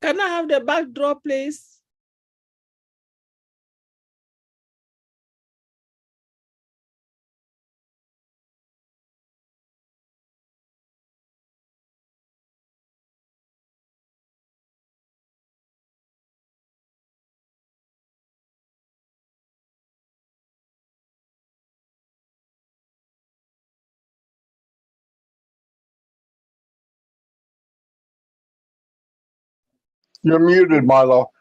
Can I have the backdrop, please? You're muted, Milo.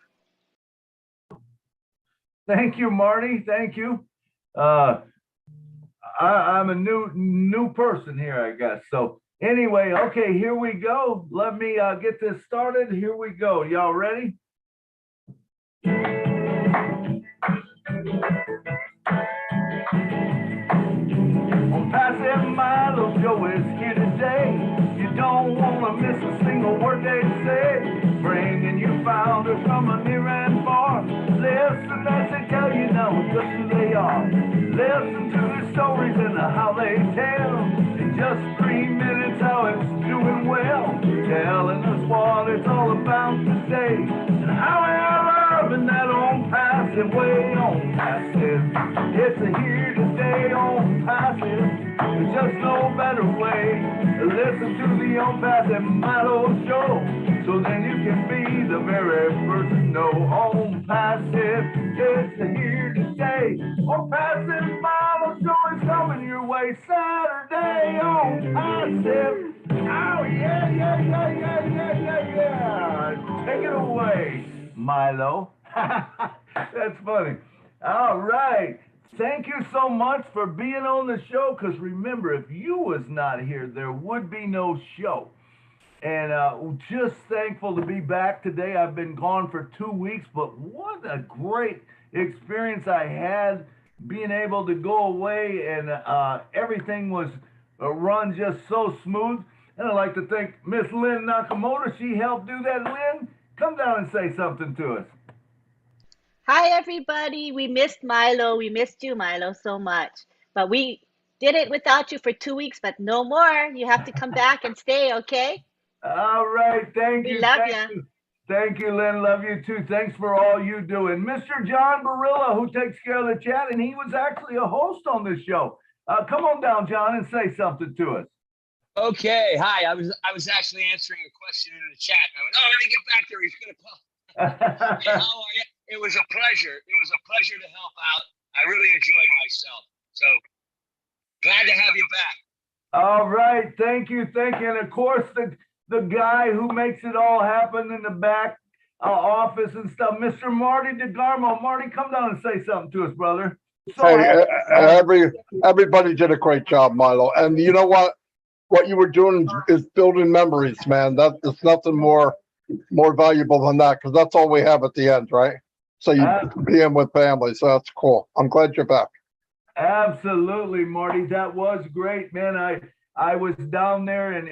Thank you, Marty. Thank you. I'm a new person here, I guess. So anyway, okay, here we go. Let me get this started. Here we go. Y'all ready? On Passive Milo show is here today. You don't want to miss a single word they say. Bringing you founders from a near and far. Listen as they tell you now just who they are. Listen to the stories and how they tell. In just 3 minutes how it's doing well. Telling us what it's all about today. And how they're loving that on passive way. On passive. It's a here today on passive. There's just no better way. Listen to the on passive Milo show. So then you can be the very first to know. On passive, it's here to stay. On passive Milo show is coming your way Saturday on passive. Oh yeah. Take it away, Milo. That's funny. All right. Thank you so much for being on the show. Because remember, if you was not here, there would be no show. And just thankful to be back today. I've been gone for 2 weeks, but what a great experience I had being able to go away, and everything was run just so smooth. And I'd like to thank Miss Lynn Nakamoto. She helped do that. Lynn, come down and say something to us. Hi, everybody. We missed Milo. We missed you, Milo, so much. But we did it without you for 2 weeks, but no more. You have to come back and stay, okay? All right. Thank you. We love Thank you. Thank you, Lynn. Love you too. Thanks for all you do. And Mr. John Barilla, who takes care of the chat, and he was actually a host on this show. Come on down, John, and say something to us. Okay. Hi. I was actually answering a question in the chat. I went, oh, let me get back there. He's gonna call. Hey, how are you? It was a pleasure. It was a pleasure to help out. I really enjoyed myself. So glad to have you back. All right. Thank you. And of course, the guy who makes it all happen in the back office and stuff, Mr. Marty DeGarmo. Marty, come down and say something to us, brother. So Hey, everybody did a great job, Milo. And you know what? What you were doing is building memories, man. There's nothing more valuable than that, because that's all we have at the end, right? So you be in with family, so that's cool. I'm glad you're back. Absolutely, Marty. That was great, man. I was down there and,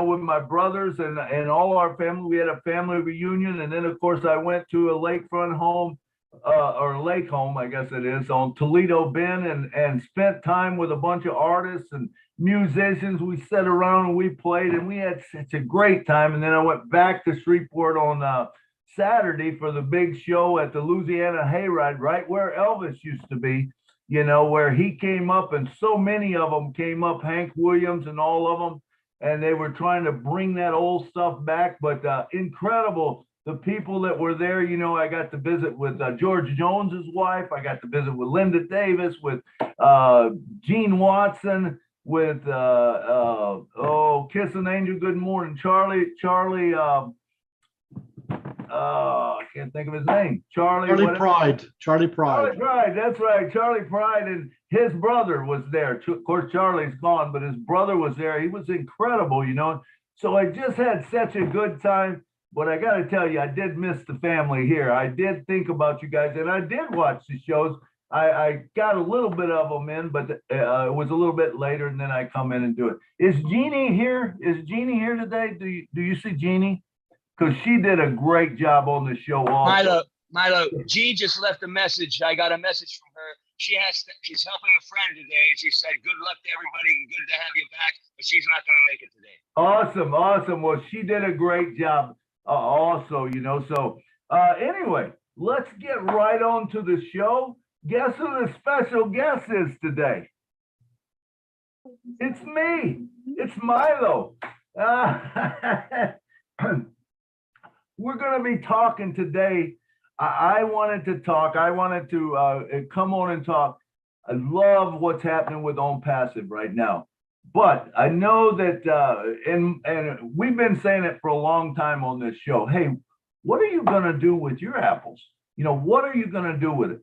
with my brothers and all our family. We had a family reunion. And then, of course, I went to a lakefront home, or lake home, I guess it is, on Toledo Bend, and spent time with a bunch of artists and musicians. We sat around and we played, and we had such a great time. And then I went back to Shreveport on Saturday for the big show at the Louisiana Hayride, right where Elvis used to be. Where he came up, and so many of them came up, Hank Williams and all of them, and they were trying to bring that old stuff back. But incredible, the people that were there. I got to visit with George Jones's wife. I got to visit with Linda Davis, with Gene Watson, with Kiss an Angel, Good Morning, Charlie. I can't think of his name. Charlie Pride. Charlie Pride. That's right. Charlie Pride, and his brother was there. Of course, Charlie's gone, but his brother was there. He was incredible, So I just had such a good time. But I got to tell you, I did miss the family here. I did think about you guys, and I did watch the shows. I got a little bit of them in, but it was a little bit later, and then I come in and do it. Is Jeannie here? Is Jeannie here today? Do you see Jeannie? Because she did a great job on the show also. Milo, Jean just left a message. I got a message from her. She's helping a friend today. She said, good luck to everybody and good to have you back, but she's not going to make it today. Awesome. Well, she did a great job. also, so anyway, let's get right on to the show. Guess who the special guest is today? It's me. It's Milo. We're going to be talking today. I wanted to talk. I wanted to come on and talk. I love what's happening with On Passive right now. But I know that, and we've been saying it for a long time on this show. Hey, what are you going to do with your apples? What are you going to do with it?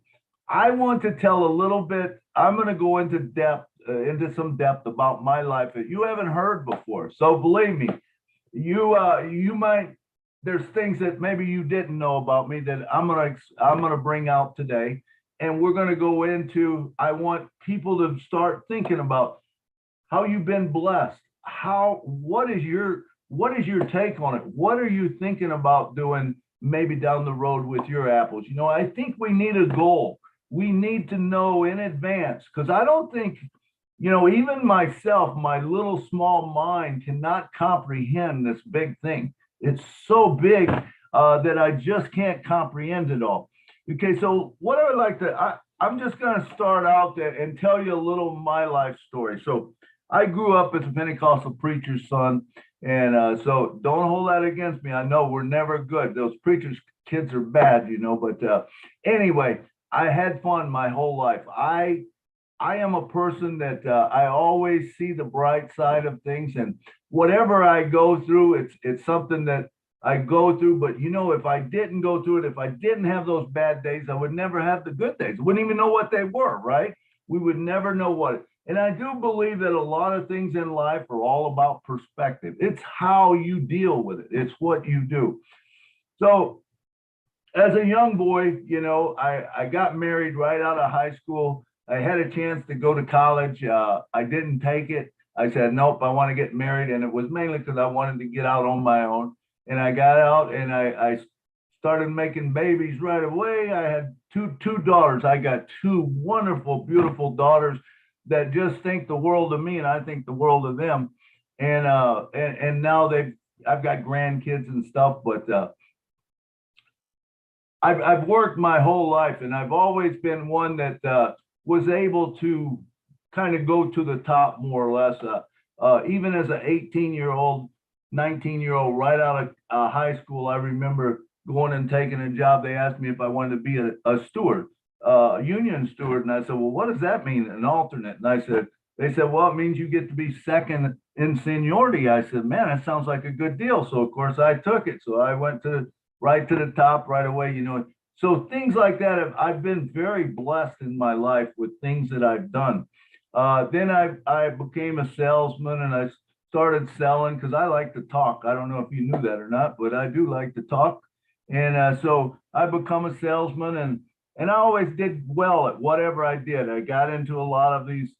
I want to tell a little bit. I'm going to go into some depth about my life that you haven't heard before. So believe me, you might. There's things that maybe you didn't know about me that I'm gonna bring out today, and we're gonna go into. I want people to start thinking about how you've been blessed. What is your take on it? What are you thinking about doing maybe down the road with your apples? I think we need a goal. We need to know in advance, because I don't think, even myself, my little small mind cannot comprehend this big thing. It's so big that I just can't comprehend it all. Okay, so what I would like to, I'm just going to start out there and tell you a little of my life story. So I grew up as a Pentecostal preacher's son, and so don't hold that against me. I know we're never good. Those preachers' kids are bad, but anyway, I had fun my whole life. I am a person that I always see the bright side of things, and whatever I go through, it's something that I go through. But if I didn't go through it, if I didn't have those bad days, I would never have the good days. Wouldn't even know what they were, right? We would never know what. And I do believe that a lot of things in life are all about perspective. It's how you deal with it. It's what you do. So as a young boy, I got married right out of high school. I had a chance to go to college. I didn't take it. I said, nope, I want to get married. And it was mainly because I wanted to get out on my own. And I got out and I started making babies right away. I had two daughters. I got two wonderful, beautiful daughters that just think the world of me, and I think the world of them. And now I've got grandkids and stuff, but I've worked my whole life, and I've always been one that was able to kind of go to the top more or less. Even as an 18-year-old, 19-year-old, right out of high school, I remember going and taking a job. They asked me if I wanted to be a steward, a union steward. And I said, well, what does that mean, an alternate? And they said, well, it means you get to be second in seniority. I said, man, that sounds like a good deal. So, of course, I took it. So I went right to the top right away, So things like that, I've been very blessed in my life with things that I've done. Then I became a salesman, and I started selling because I like to talk. I don't know if you knew that or not, but I do like to talk. And so I become a salesman, and I always did well at whatever I did. I got into a lot of these,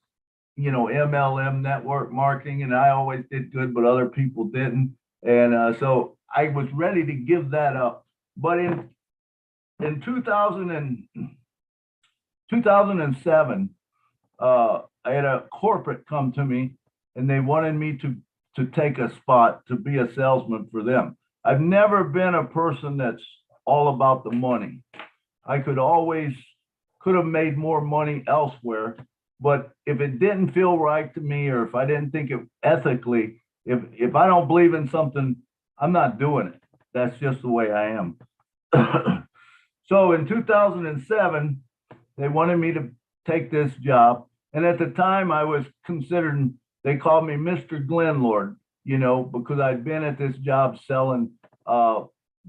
MLM, network marketing, and I always did good, but other people didn't. And so I was ready to give that up. But in 2007, I had a corporate come to me, and they wanted me to take a spot to be a salesman for them. I've never been a person that's all about the money. I could have made more money elsewhere, but if it didn't feel right to me, or if I didn't think it ethically, if I don't believe in something, I'm not doing it. That's just the way I am. So in 2007, they wanted me to take this job. And at the time I was considered, they called me Mr. Glenlord, because I'd been at this job selling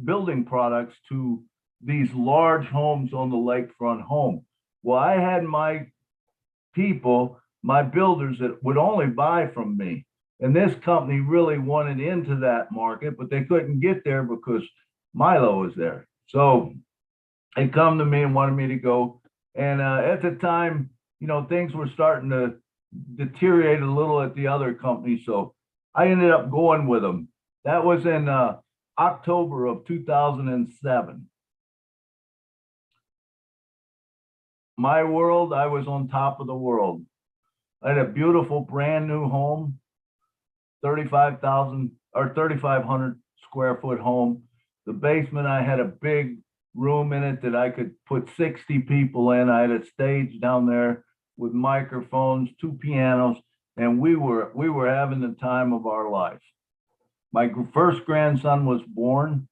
building products to these large homes on the lakefront home. Well, I had my people, my builders that would only buy from me. And this company really wanted into that market, but they couldn't get there because MILO was there. So they come to me and wanted me to go. And at the time, things were starting to deteriorate a little at the other company. So I ended up going with them. That was in October of 2007. My world, I was on top of the world. I had a beautiful brand new home, 35,000 or 3,500 square foot home. The basement, I had a big room in it that I could put 60 people in. I had a stage down there with microphones, 2 pianos, and we were having the time of our life. My first grandson was born,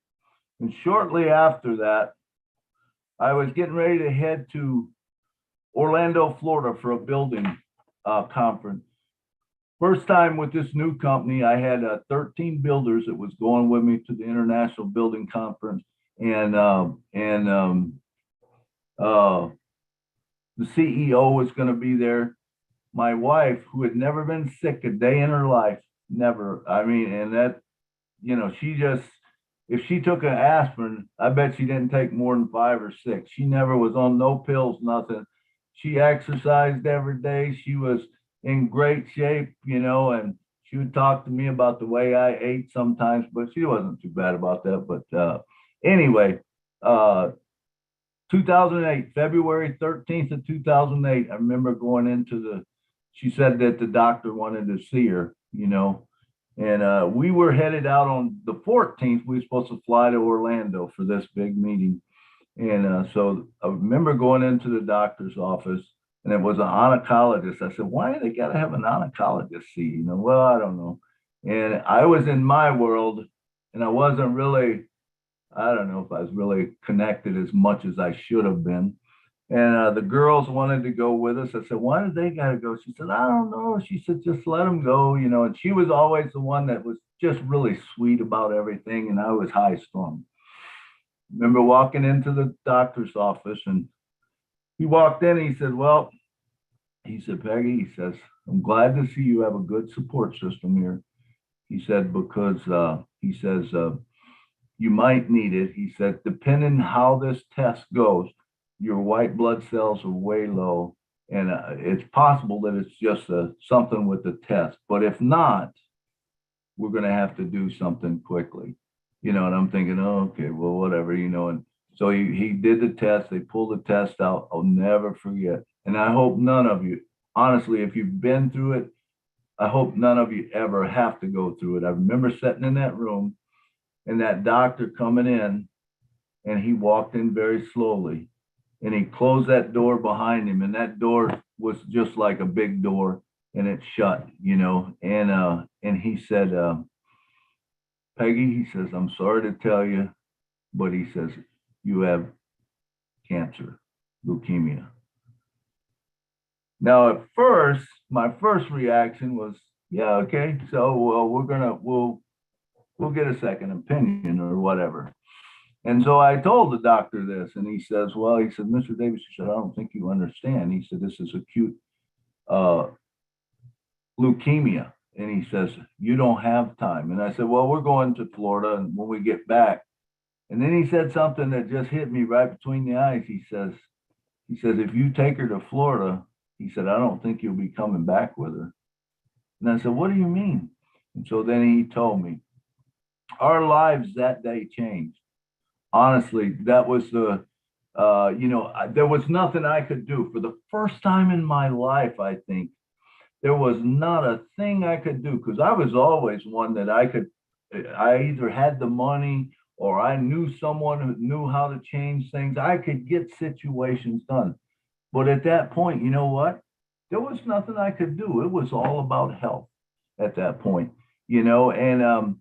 and shortly after that, I was getting ready to head to Orlando, Florida for a building conference. First time with this new company, I had 13 builders that was going with me to the International Building Conference, and the CEO was going to be there. My wife, who had never been sick a day in her life, never. I mean, and that, you know, she just, if she took an aspirin, I bet she didn't take more than 5 or 6. She never was on no pills, nothing. She exercised every day. She was in great shape, you know, and she would talk to me about the way I ate sometimes, but she wasn't too bad about that. But anyway, 2008, February 13th of 2008, I remember going into she said that the doctor wanted to see her, you know, and we were headed out on the 14th. We were supposed to fly to Orlando for this big meeting. And so I remember going into the doctor's office, and it was an oncologist. I said, why do they got to have an oncologist see? You know, well, I don't know. And I was in my world, and I wasn't really, I don't know if I was really connected as much as I should have been. And the girls wanted to go with us. I said, why did they got to go? She said, I don't know. She said, just let them go, you know. And she was always the one that was just really sweet about everything, and I was high strung. Remember walking into the doctor's office, and he walked in, and he said, well, he said, Peggy, he says, I'm glad to see you have a good support system here. He said, because he says, you might need it. He said, depending how this test goes, your white blood cells are way low, and it's possible that it's just something with the test. But if not, we're going to have to do something quickly. You know, and I'm thinking, oh, okay, well, whatever, you know. And so he did the test. They pulled the test out. I'll never forget. And I hope none of you, honestly, if you've been through it, I hope none of you ever have to go through it. I remember sitting in that room and that doctor coming in, and he walked in very slowly, and he closed that door behind him. And that door was just like a big door, and it shut, you know. And he said, Peggy, he says, I'm sorry to tell you, but he says, you have cancer, leukemia. Now, at first, my first reaction was, yeah, okay, so we'll get a second opinion or whatever. And so I told the doctor this, and he says, well, he said, Mr. Davis, he said, I don't think you understand. He said, this is acute leukemia. And he says, you don't have time. And I said, well, we're going to Florida, and when we get back. And then he said something that just hit me right between the eyes. He says, if you take her to Florida, he said, I don't think you'll be coming back with her. And I said, what do you mean? And so then he told me, our lives that day changed. Honestly, that was the, there was nothing I could do. For the first time in my life, I think, there was not a thing I could do, because I was always one that I either had the money or I knew someone who knew how to change things. I could get situations done. But at that point, you know what? There was nothing I could do. It was all about health at that point, you know. And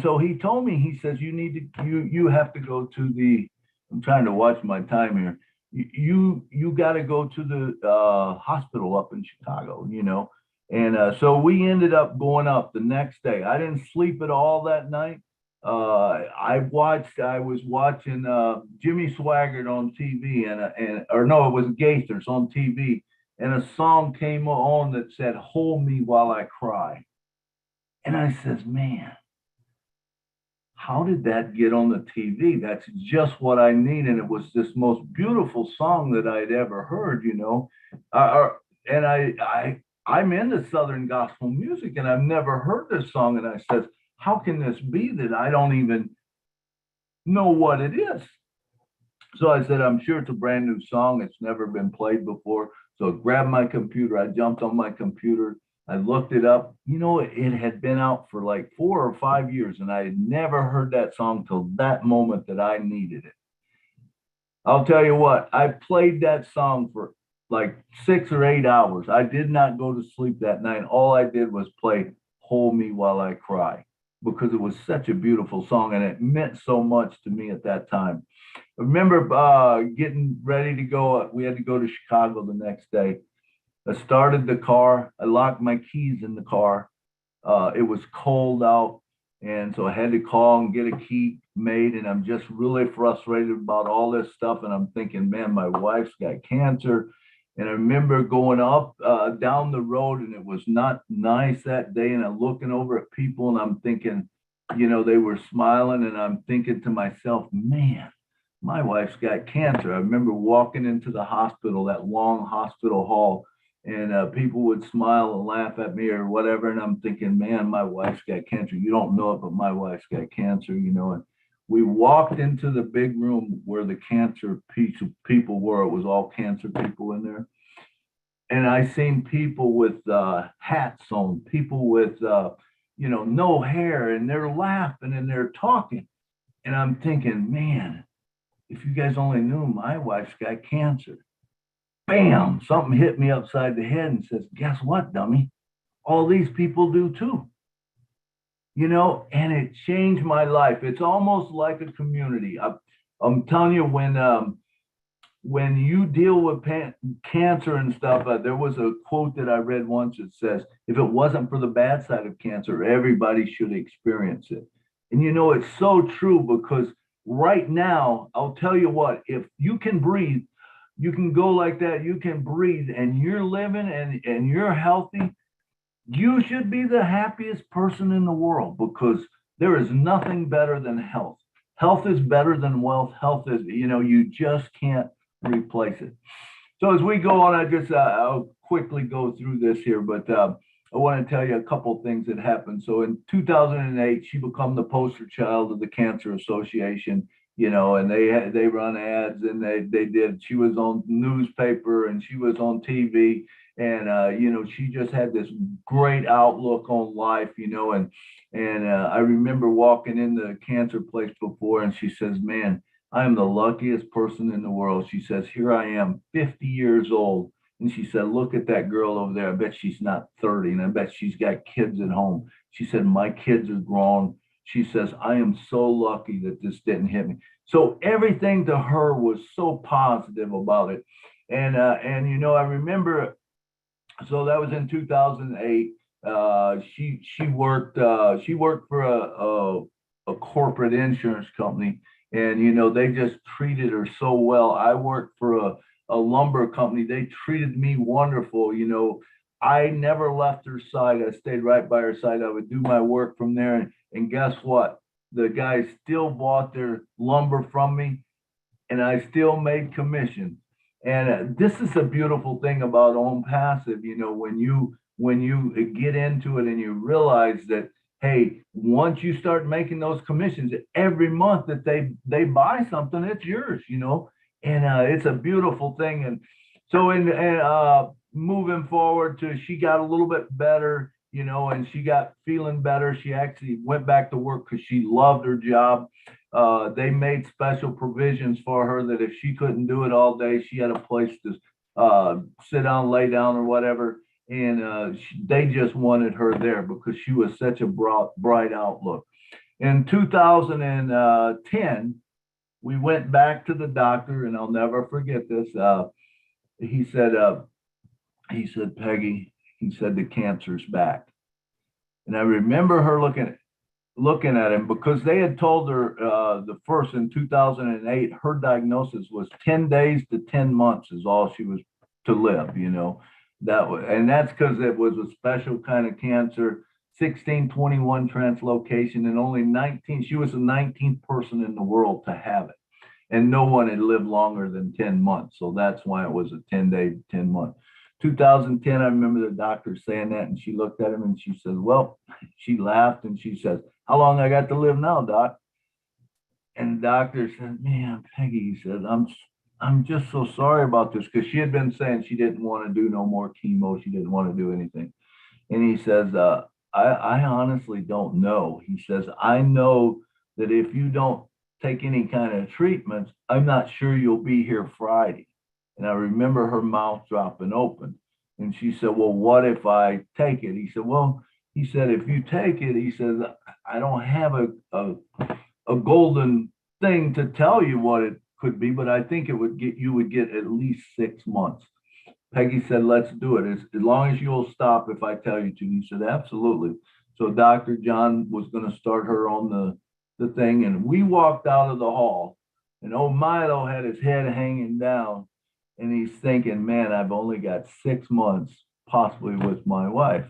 so he told me, he says, you have to go to the, I'm trying to watch my time here. You got to go to the hospital up in Chicago, you know. And so we ended up going up the next day. I didn't sleep at all that night. I was watching Jimmy Swaggart on TV, or no, it was Gaithers on TV, and a song came on that said, hold me while I cry. And I says, man, how did that get on the TV? That's just what I need. And it was this most beautiful song that I'd ever heard, you know. And I'm into Southern gospel music, and I've never heard this song. And I said, how can this be that I don't even know what it is? So I said, I'm sure it's a brand new song. It's never been played before. So I grabbed my computer. I jumped on my computer, I looked it up. You know, it had been out for like 4 or 5 years, and I had never heard that song till that moment that I needed it. I'll tell you what, I played that song for like 6 or 8 hours. I did not go to sleep that night. All I did was play Hold Me While I Cry because it was such a beautiful song and it meant so much to me at that time. I remember getting ready to go. We had to go to Chicago the next day. I started the car. I locked my keys in the car. It was cold out. And so I had to call and get a key made. And I'm just really frustrated about all this stuff. And I'm thinking, man, my wife's got cancer. And I remember going up down the road and it was not nice that day. And I'm looking over at people and I'm thinking, you know, they were smiling. And I'm thinking to myself, man, my wife's got cancer. I remember walking into the hospital, that long hospital hall, and people would smile and laugh at me or whatever. And I'm thinking, man, my wife's got cancer. You don't know it, but my wife's got cancer, you know. And we walked into the big room where the cancer people were. It was all cancer people in there. And I seen people with hats on, people with, you know, no hair, and they're laughing and they're talking. And I'm thinking, man, if you guys only knew, my wife's got cancer. Bam, something hit me upside the head and says, guess what, dummy? All these people do too. You know, and it changed my life. It's almost like a community. I'm telling you, when you deal with cancer and stuff, there was a quote that I read once that says, if it wasn't for the bad side of cancer, everybody should experience it. And you know, it's so true because right now, I'll tell you what, if you can breathe, you can go like that, you can breathe and you're living and you're healthy, you should be the happiest person in the world because there is nothing better than health. Health is better than wealth. Health is, you know, you just can't replace it. So as we go on, I'll quickly go through this here, but I want to tell you a couple things that happened. So in 2008, she became the poster child of the Cancer Association. You know, and they run ads and they did. She was on newspaper and she was on TV, and you know, she just had this great outlook on life. You know, and I remember walking in the cancer place before, and she says, "Man, I am the luckiest person in the world." She says, "Here I am, 50 years old." And she said, "Look at that girl over there. I bet she's not 30, and I bet she's got kids at home." She said, "My kids are grown." She says, "I am so lucky that this didn't hit me." So everything to her was so positive about it. And you know, I remember, so that was in 2008. She worked for a corporate insurance company, and you know, they just treated her so well. I worked for a lumber company. They treated me wonderful. You know, I never left her side. I stayed right by her side. I would do my work from there. And guess what? The guys still bought their lumber from me, and I still made commission. And this is a beautiful thing about Own Passive. You know, when you get into it and you realize that, hey, once you start making those commissions every month that they buy something, it's yours. You know, and it's a beautiful thing. And so moving forward to, she got a little bit better, you know, and she got feeling better. She actually went back to work because she loved her job. They made special provisions for her that if she couldn't do it all day, she had a place to sit down, lay down, or whatever. And they just wanted her there because she was such a bright outlook. In 2010, we went back to the doctor, and I'll never forget this. He said, "Peggy," he said, "the cancer's back." And I remember her looking at him because they had told her the first in 2008, her diagnosis was 10 days to 10 months is all she was to live, you know. And that's because it was a special kind of cancer, 1621 translocation, and only 19, she was the 19th person in the world to have it. And no one had lived longer than 10 months. So that's why it was a 10-day, 10-month. 2010, I remember the doctor saying that, and she looked at him and she said, well, she laughed and she says, "How long I got to live now, doc?" And the doctor said, "Man, Peggy," he said, I'm just so sorry about this," because she had been saying she didn't want to do no more chemo. She didn't want to do anything. And he says, I honestly don't know. He says, I know that if you don't take any kind of treatments, I'm not sure you'll be here Friday. And I remember her mouth dropping open. And she said, well, what if I take it? He said, well, he said, if you take it, he says, I don't have a golden thing to tell you what it could be, but I think you would get at least 6 months. Peggy said, let's do it. As long as you'll stop if I tell you to. He said, absolutely. So Dr. John was going to start her on the thing. And we walked out of the hall, and old Milo had his head hanging down. And he's thinking, man, I've only got 6 months possibly with my wife.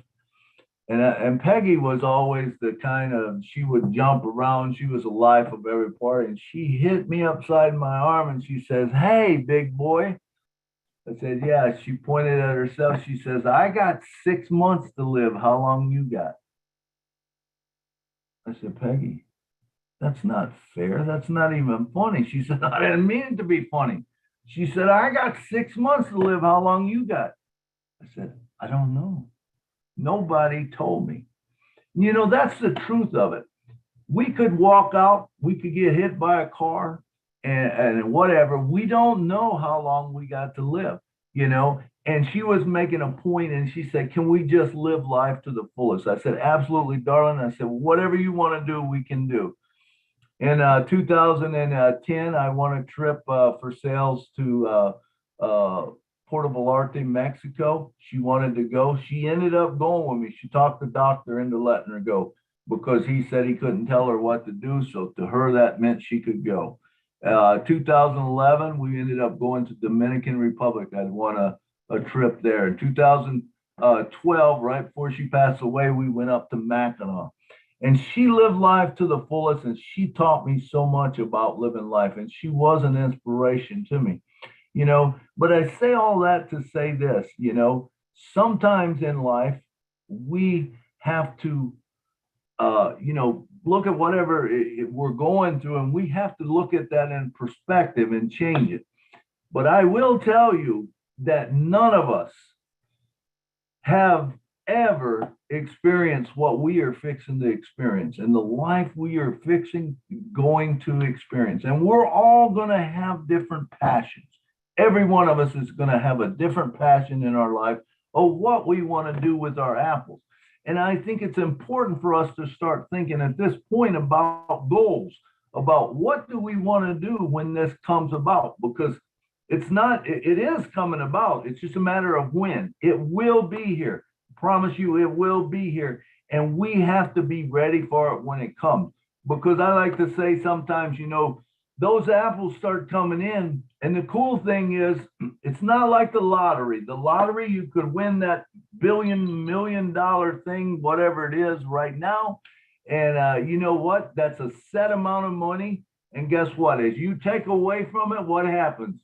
And Peggy was always the kind of, she would jump around. She was the life of every party. And she hit me upside my arm and she says, hey, big boy. I said, yeah. She pointed at herself. She says, I got 6 months to live. How long you got? I said, Peggy, that's not fair. That's not even funny. She said, I didn't mean it to be funny. She said, I got 6 months to live. How long you got? I said, I don't know. Nobody told me. You know, that's the truth of it. We could walk out, we could get hit by a car and whatever. We don't know how long we got to live, you know. And she was making a point and she said, can we just live life to the fullest? I said, absolutely, darling. I said, whatever you want to do, we can do. In 2010, I won a trip for sales to Puerto Vallarta, Mexico. She wanted to go. She ended up going with me. She talked the doctor into letting her go because he said he couldn't tell her what to do. So to her, that meant she could go. 2011, we ended up going to Dominican Republic. I won a trip there. In 2012, right before she passed away, we went up to Mackinac. And she lived life to the fullest, and she taught me so much about living life, and she was an inspiration to me, you know. But I say all that to say this, you know, sometimes in life, we have to, you know, look at whatever we're going through, and we have to look at that in perspective and change it. But I will tell you that none of us have ever experienced what we are fixing to experience and the life we are going to experience. And we're all going to have different passions. Every one of us is going to have a different passion in our life of what we want to do with our apples. And I think it's important for us to start thinking at this point about goals, about what do we want to do when this comes about, because it is coming about. It's just a matter of when. It will be here. Promise you it will be here, and we have to be ready for it when it comes. Because I like to say sometimes, you know, those apples start coming in, and the cool thing is it's not like the lottery. The lottery, you could win that $1 million thing, whatever it is right now, and you know what, that's a set amount of money. And guess what, as you take away from it, what happens?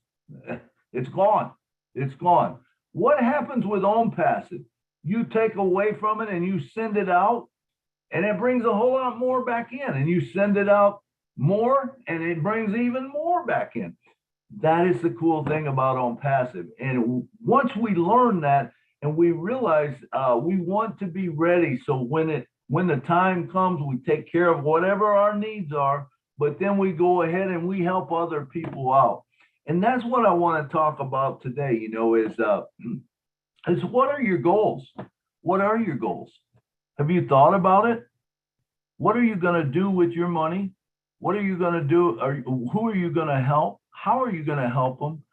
It's gone. It's gone. What happens with own passive? You take away from it and you send it out, and it brings a whole lot more back in, and you send it out more and it brings even more back in. That is the cool thing about on passive. And once we learn that and we realize we want to be ready, so when the time comes, we take care of whatever our needs are, but then we go ahead and we help other people out. And that's what I want to talk about today, you know, is what are your goals? What are your goals? Have you thought about it? What are you going to do with your money? What are you going to do? Who are you going to help? How are you going to help them?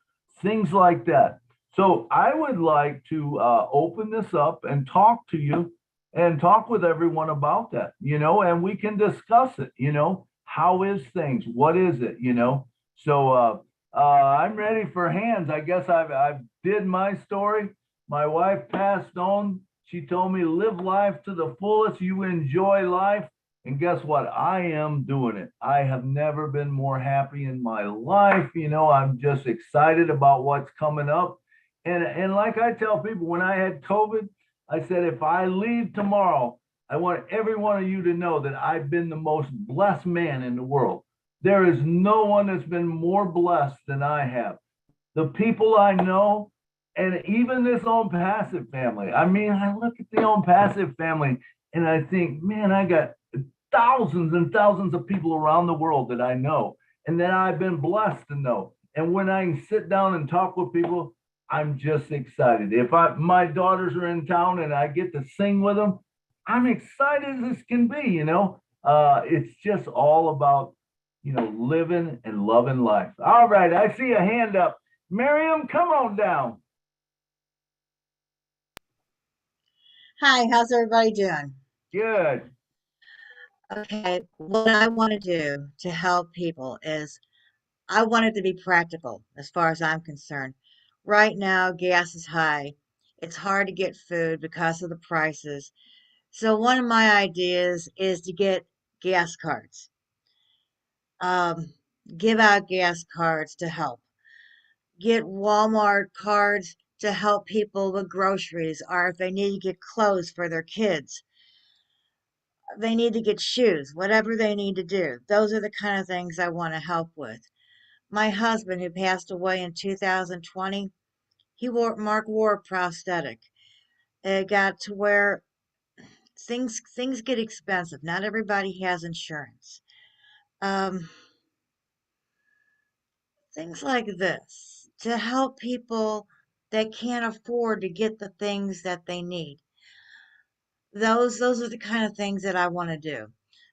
Things like that. So I would like to open this up and talk to you and talk with everyone about that, you know, and we can discuss it, you know, how is things? What is it, you know? So I'm ready for hands. I guess I've did my story. My wife passed on. She told me, live life to the fullest. You enjoy life. And guess what? I am doing it. I have never been more happy in my life. You know, I'm just excited about what's coming up. And like I tell people, when I had COVID, I said, if I leave tomorrow, I want every one of you to know that I've been the most blessed man in the world. There is no one that's been more blessed than I have. The people I know, And even this On Passive family. I mean, I look at the On Passive family and I think, man, I got thousands and thousands of people around the world that I know and that I've been blessed to know. And when I can sit down and talk with people, I'm just excited. If my daughters are in town and I get to sing with them, I'm excited as can be, you know. It's just all about, you know, living and loving life. All right, I see a hand up. Miriam, come on down. Hi, how's everybody doing? Good. Okay, what I want to do to help people is I want it to be practical as far as I'm concerned. Right now, gas is high. It's hard to get food because of the prices. So one of my ideas is to get gas cards. Um, give out gas cards to help. Get Walmart cards to help people with groceries or if they need to get clothes for their kids. They need to get shoes, whatever they need to do. Those are the kind of things I want to help with. My husband, who passed away in 2020, Mark wore a prosthetic. It got to where things get expensive. Not everybody has insurance. Um, things like this to help people that can't afford to get the things that they need. Those are the kind of things that I want to do.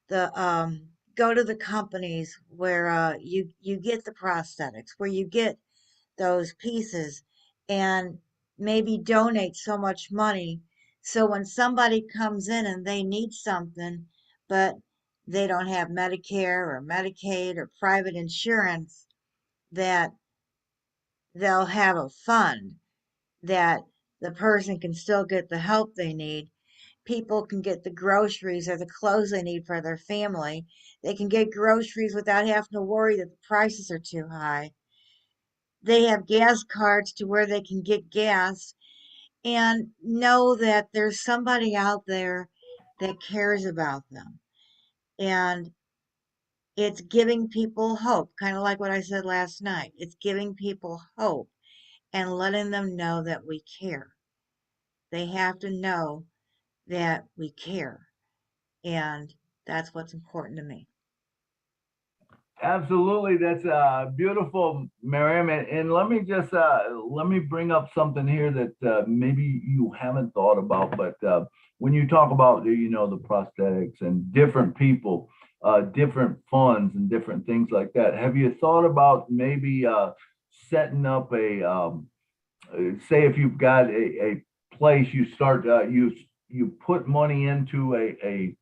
The Go to the companies where you get the prosthetics, where you get those pieces, and maybe donate so much money so when somebody comes in and they need something, but they don't have Medicare or Medicaid or private insurance, that they'll have a fund that the person can still get the help they need. People can get the groceries or the clothes they need for their family. They can get groceries without having to worry that the prices are too high. They have gas cards to where they can get gas and know that there's somebody out there that cares about them. And it's giving people hope, kind of like what I said last night. It's giving people hope and letting them know that we care. They have to know that we care. And that's what's important to me. Absolutely, that's beautiful, Miriam. And let me just let me bring up something here that maybe you haven't thought about. But when you talk about you know the prosthetics and different people, different funds and different things like that, have you thought about maybe setting up a say if you've got a place you start you put money into a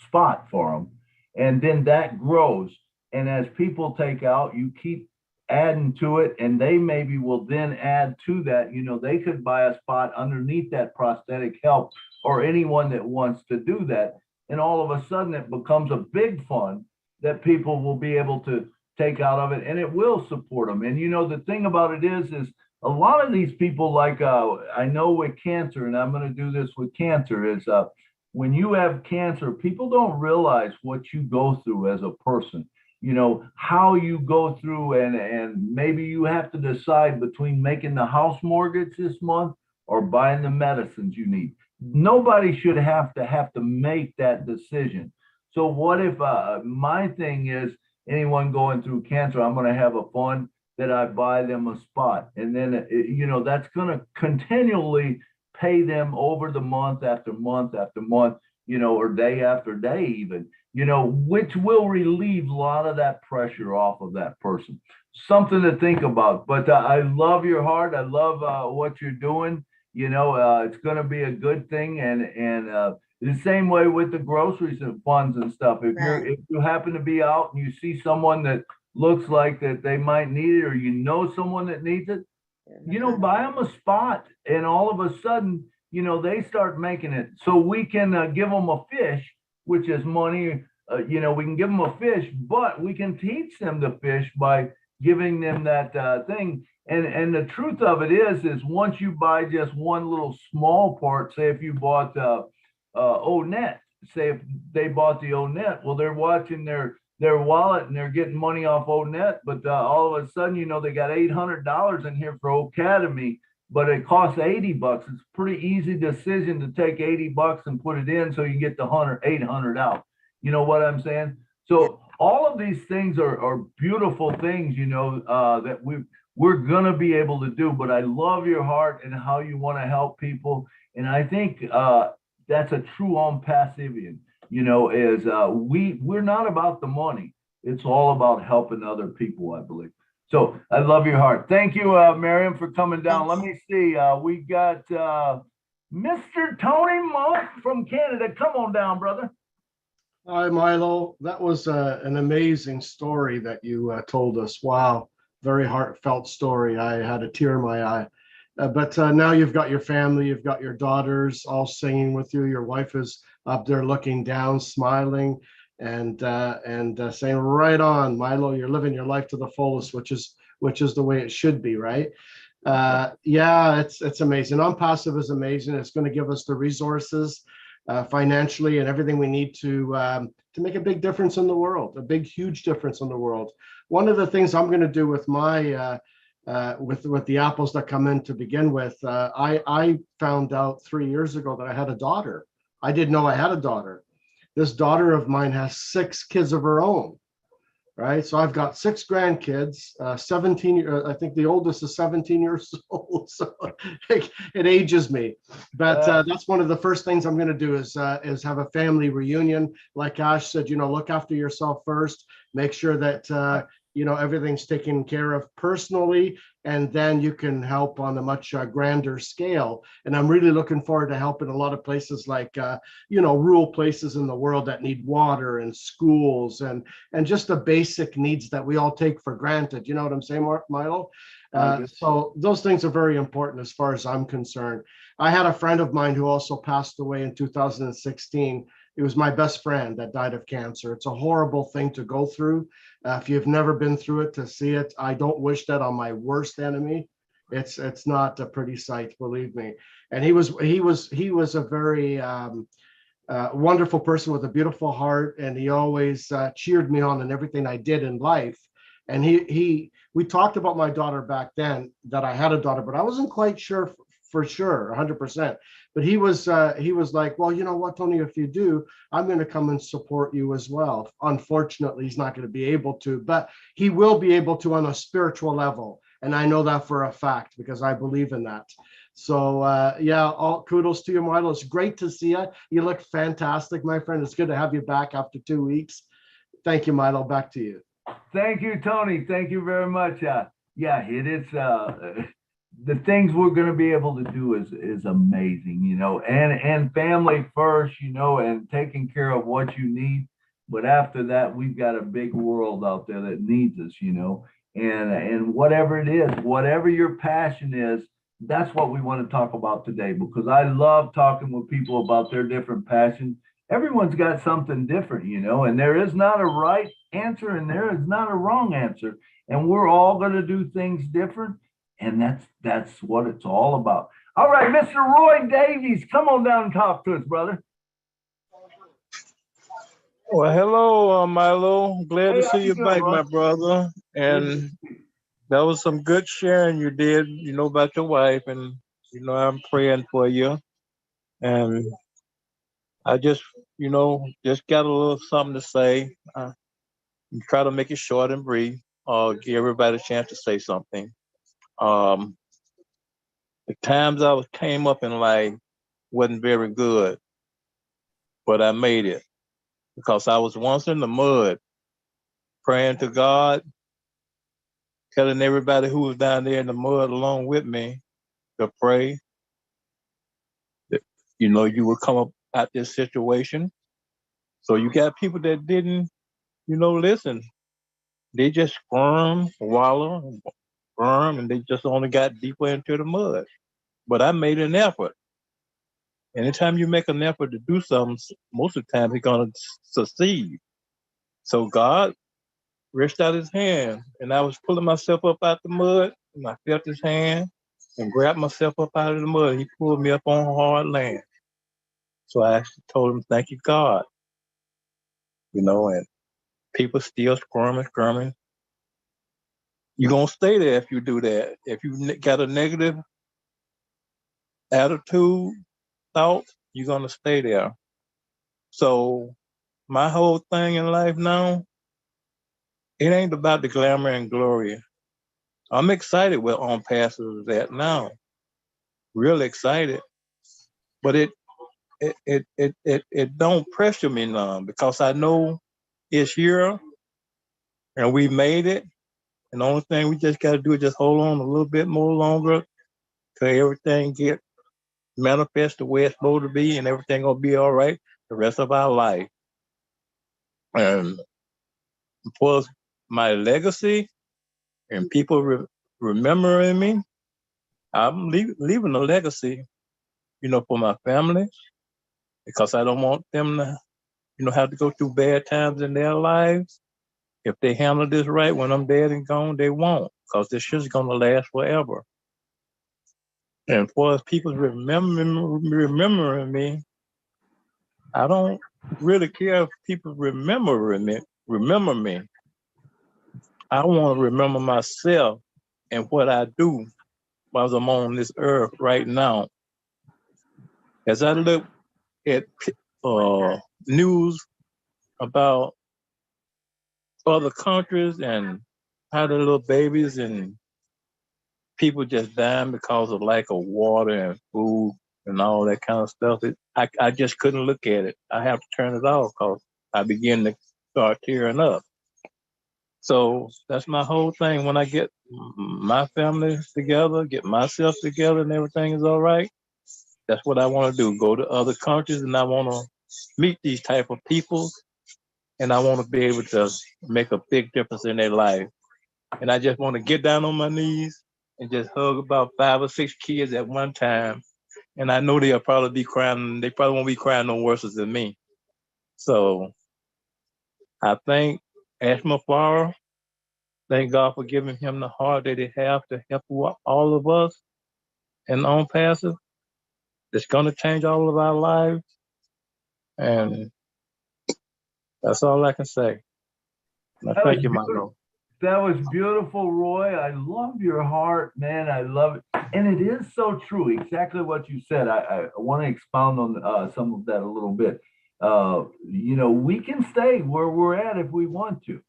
spot for them, and then that grows. And as people take out, you keep adding to it, and they maybe will then add to that. You know, they could buy a spot underneath that prosthetic help or anyone that wants to do that. And all of a sudden, it becomes a big fund that people will be able to take out of it, and it will support them. And you know, the thing about it is a lot of these people, like I know with cancer, and I'm going to do this with cancer, is when you have cancer, people don't realize what you go through as a person. You know, how you go through, and maybe you have to decide between making the house mortgage this month or buying the medicines you need. Nobody should have to make that decision. So what if my thing is anyone going through cancer, I'm going to have a fund that I buy them a spot, and then you know, that's going to continually pay them over the month after month after month, you know, or day after day even, you know, which will relieve a lot of that pressure off of that person. Something to think about. But I love your heart. I love what you're doing. You know, it's going to be a good thing. And the same way with the groceries and funds and stuff. If you happen to be out and you see someone that looks like that they might need it, or you know someone that needs it, you know, buy them a spot, and all of a sudden, you know, they start making it. So we can give them a fish, which is money. You know, we can give them a fish, but we can teach them to fish by giving them that thing. And the truth of it is once you buy just one little small part, say if you bought O-Net, say if they bought the O-Net, well, they're watching their wallet and they're getting money off O-Net, but all of a sudden, you know, they got $800 in here for Academy. but it costs $80. It's a pretty easy decision to take $80 and put it in so you get the 800 out. You know what I'm saying? So all of these things are beautiful things, you know, that we're going to be able to do. But I love your heart and how you want to help people. And I think that's a true Passivian, you know, is we're not about the money. It's all about helping other people, I believe. So I love your heart. Thank you, Miriam, for coming down. Let me see. We got Mr. Tony Monk from Canada. Come on down, brother. Hi, Milo. That was an amazing story that you told us. Wow, very heartfelt story. I had a tear in my eye. But now you've got your family, you've got your daughters all singing with you. Your wife is up there looking down, smiling, and saying, "Right on, Milo. You're living your life to the fullest," which is the way it should be, right? Yeah, it's amazing. Passive is amazing. It's going to give us the resources financially and everything we need to make a big difference in the world, a big, huge difference in the world. One of the things I'm going to do with my with the apples that come in to begin with, I found out 3 years ago that I had a daughter. I didn't know I had a daughter. This daughter of mine has 6 kids of her own. Right, so I've got 6 grandkids. 17. I think the oldest is 17 years old, so it ages me. But that's one of the first things I'm going to do is have a family reunion. Like Ash said, you know, look after yourself first. Make sure that you know, everything's taken care of personally, and then you can help on a much grander scale. And I'm really looking forward to helping a lot of places like, you know, rural places in the world that need water and schools and just the basic needs that we all take for granted. You know what I'm saying, Milo? So those things are very important as far as I'm concerned. I had a friend of mine who also passed away in 2016. It was my best friend that died of cancer. It's a horrible thing to go through. If you've never been through it, to see it, I don't wish that on my worst enemy. It's not a pretty sight, believe me. And he was a very wonderful person with a beautiful heart, and he always cheered me on in everything I did in life. And we talked about my daughter back then, that I had a daughter, but I wasn't quite sure for sure, 100%. But he was like, well, you know what, Tony, if you do, I'm going to come and support you as well. Unfortunately, he's not going to be able to, but he will be able to on a spiritual level. And I know that for a fact because I believe in that. So yeah, all kudos to you, Milo. It's great to see you. You look fantastic, my friend. It's good to have you back after 2 weeks. Thank you, Milo. Back to you. Thank you, Tony. Thank you very much. Yeah, it is. The things we're going to be able to do is amazing, you know, and family first, you know, and taking care of what you need. But after that, we've got a big world out there that needs us, you know, and whatever it is, whatever your passion is, that's what we want to talk about today, because I love talking with people about their different passions. Everyone's got something different, you know, and there is not a right answer and there is not a wrong answer. And we're all going to do things different. And that's what it's all about. All right, Mr. Roy Davies, come on down and talk to us, brother. Well, hello, Milo. Glad to see you back, Roy? my brother. And that was some good sharing you did, you know, about your wife. And, you know, I'm praying for you. And I just, you know, just got a little something to say. Try to make it short and brief. Give everybody a chance to say something. The times I came up in life wasn't very good, but I made it because I was once in the mud, praying to God, telling everybody who was down there in the mud along with me to pray that, you know, you would come up out this situation. So you got people that didn't, you know, listen. They just squirm, wallow, squirm, and they just only got deeper into the mud. But I made an effort. Anytime you make an effort to do something, most of the time you're going to succeed. So God reached out his hand, and I was pulling myself up out the mud, and I felt his hand and grabbed myself up out of the mud. He pulled me up on hard land. So I actually told him, thank you, God. You know, and people still squirming. You're going to stay there if you do that. If you got a negative attitude, thought, you're gonna stay there. So my whole thing in life now, it ain't about the glamour and glory. I'm excited where On Passes is at now. Really excited. But it don't pressure me none because I know it's here and we made it. And the only thing we just gotta do is just hold on a little bit more longer till everything get manifest the way it's supposed to be and everything gonna be all right the rest of our life. And for my legacy and people remembering me, I'm leaving a legacy, for my family because I don't want them to, have to go through bad times in their lives. If they handle this right when I'm dead and gone, they won't because this shit's gonna last forever. And for people remembering me, I don't really care if people remember me. I want to remember myself and what I do while I'm on this earth right now. As I look at news about other countries and how the little babies and people just dying because of lack of water and food and all that kind of stuff, I just couldn't look at it. I have to turn it off because I begin to start tearing up. So that's my whole thing. When I get my family together, get myself together and everything is all right, that's what I want to do. Go to other countries and I want to meet these type of people and I want to be able to make a big difference in their life. And I just want to get down on my knees and just hug about 5 or 6 kids at one time. And I know they'll probably be crying. They probably won't be crying no worse than me. So I thank Ashma Farah. Thank God for giving him the heart that he have to help all of us and On Passive. It's going to change all of our lives. And that's all I can say. And thank you, Michael. That was beautiful, Roy. I love your heart, man. I love it. And it is so true, exactly what you said. I want to expound on some of that a little bit. We can stay where we're at if we want to.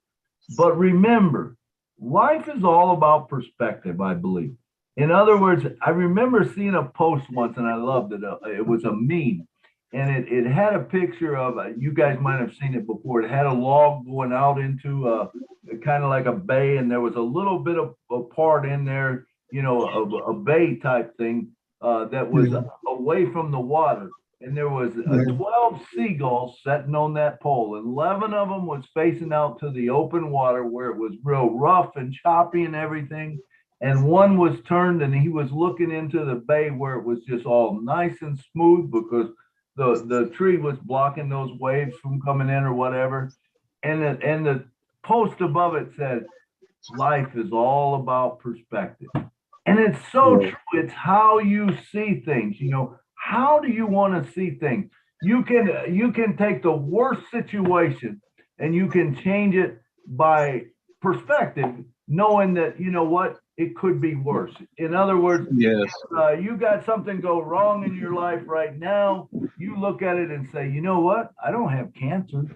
But remember, life is all about perspective, I believe. In other words, I remember seeing a post once and I loved it. It was a meme. And it had a picture of, you guys might have seen it before. It had a log going out into kind of like a bay, and there was a little bit of a part in there, a bay type thing that was away from the water. And there was 12 seagulls sitting on that pole. 11 of them was facing out to the open water where it was real rough and choppy and everything. And one was turned and he was looking into the bay where it was just all nice and smooth because the tree was blocking those waves from coming in or whatever. And the post above it said, life is all about perspective. And it's so true. It's how you see things. How do you want to see things? You can take the worst situation and you can change it by perspective, knowing that, it could be worse. In other words, yes. You got something go wrong in your life right now. You look at it and say, you know what? I don't have cancer.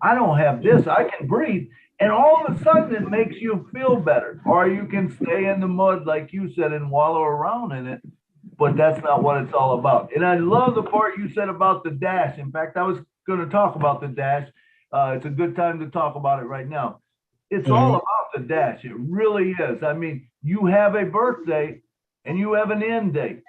I don't have this. I can breathe. And all of a sudden it makes you feel better. Or you can stay in the mud, like you said, and wallow around in it. But that's not what it's all about. And I love the part you said about the dash. In fact, I was going to talk about the dash. It's a good time to talk about it right now. It's all about the dash. It really is. I mean, you have a birthday and you have an end date.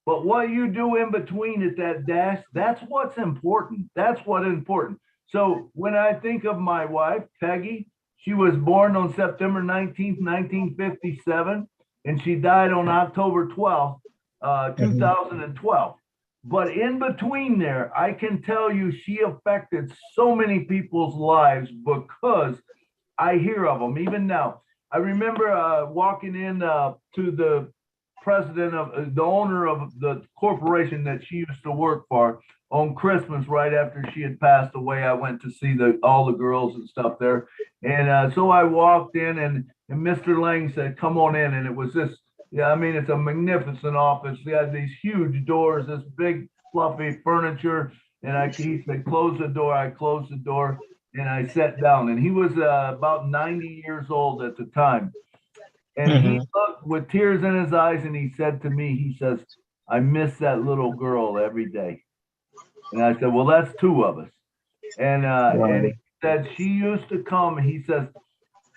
But what you do in between at that dash, that's what's important. That's what's important. So when I think of my wife, Peggy, she was born on September 19th, 1957, and she died on October 12th, 2012. But in between there, I can tell you she affected so many people's lives because I hear of them even now. I remember walking in to the president of the owner of the corporation that she used to work for on Christmas right after she had passed away. I went to see all the girls and stuff there. And so I walked in and Mr. Lang said, come on in. And it was this Yeah, I mean, it's a magnificent office. They had these huge doors, this big fluffy furniture. And he said, close the door. I closed the door and I sat down. And he was about 90 years old at the time. And he looked with tears in his eyes and he said to me, he says, I miss that little girl every day. And I said, well, that's two of us. And he said, she used to come. He says,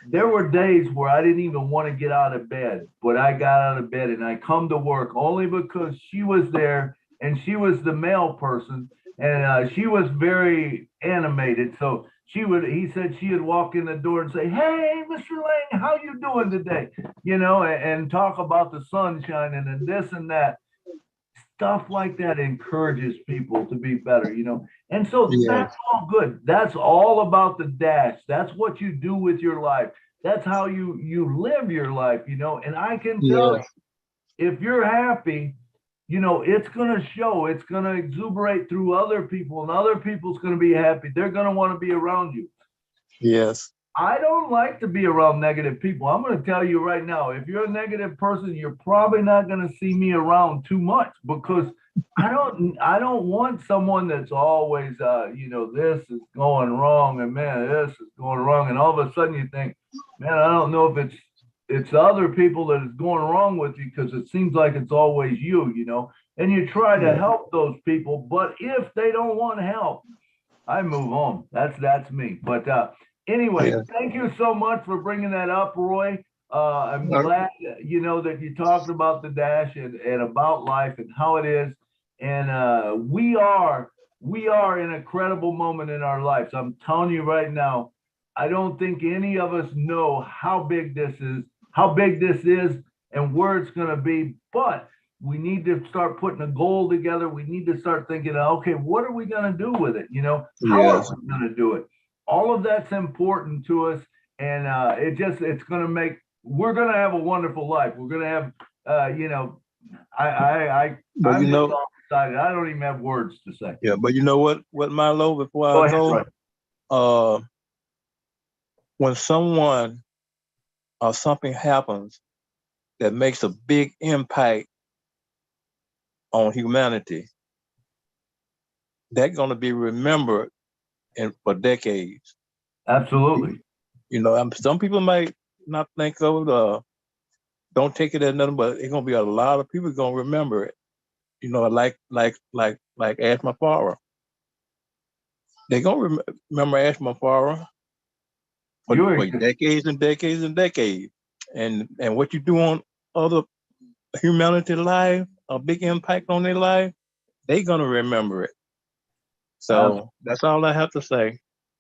there were days where I didn't even want to get out of bed, but I got out of bed and I come to work only because she was there and she was the male person and she was very animated. So he said she'd walk in the door and say, hey, Mr. Lang, how you doing today? You know, and talk about the sunshine and this and that. Stuff like that encourages people to be better, you know. And so that's all good. That's all about the dash. That's what you do with your life. That's how you live your life, you know. And I can tell you, if you're happy, you know, it's going to show. It's going to exuberate through other people, and other people's going to be happy. They're going to want to be around you. Yes. I don't like to be around negative people. I'm going to tell you right now, if you're a negative person, you're probably not going to see me around too much because I don't want someone that's always, you know, this is going wrong and man, this is going wrong. And all of a sudden you think, man, I don't know if it's other people that is going wrong with you because it seems like it's always you, you know, and you try to help those people. But if they don't want help, I move on. That's me. But, anyway, thank you so much for bringing that up, Roy. I'm glad, you know, that you talked about the dash and about life and how it is. And we are in a credible moment in our lives. I'm telling you right now, I don't think any of us know how big this is and where it's going to be. But we need to start putting a goal together. We need to start thinking, okay, what are we going to do with it? You know, how are we going to do it? All of that's important to us, and it's going to make. We're going to have a wonderful life. We're going to have, you know, I'm just all excited. I don't even have words to say. Yeah, but you know what, Milo? Before I go, when someone or something happens that makes a big impact on humanity, that's going to be remembered for decades. Absolutely. You know, some people might not think of it, don't take it as nothing, but it's gonna be a lot of people gonna remember it. You know, like Ashma Farah. They're gonna remember Ashma Farah for decades and decades and decades. And what you do on other humanity life, a big impact on their life, they're gonna remember it. So that's all I have to say.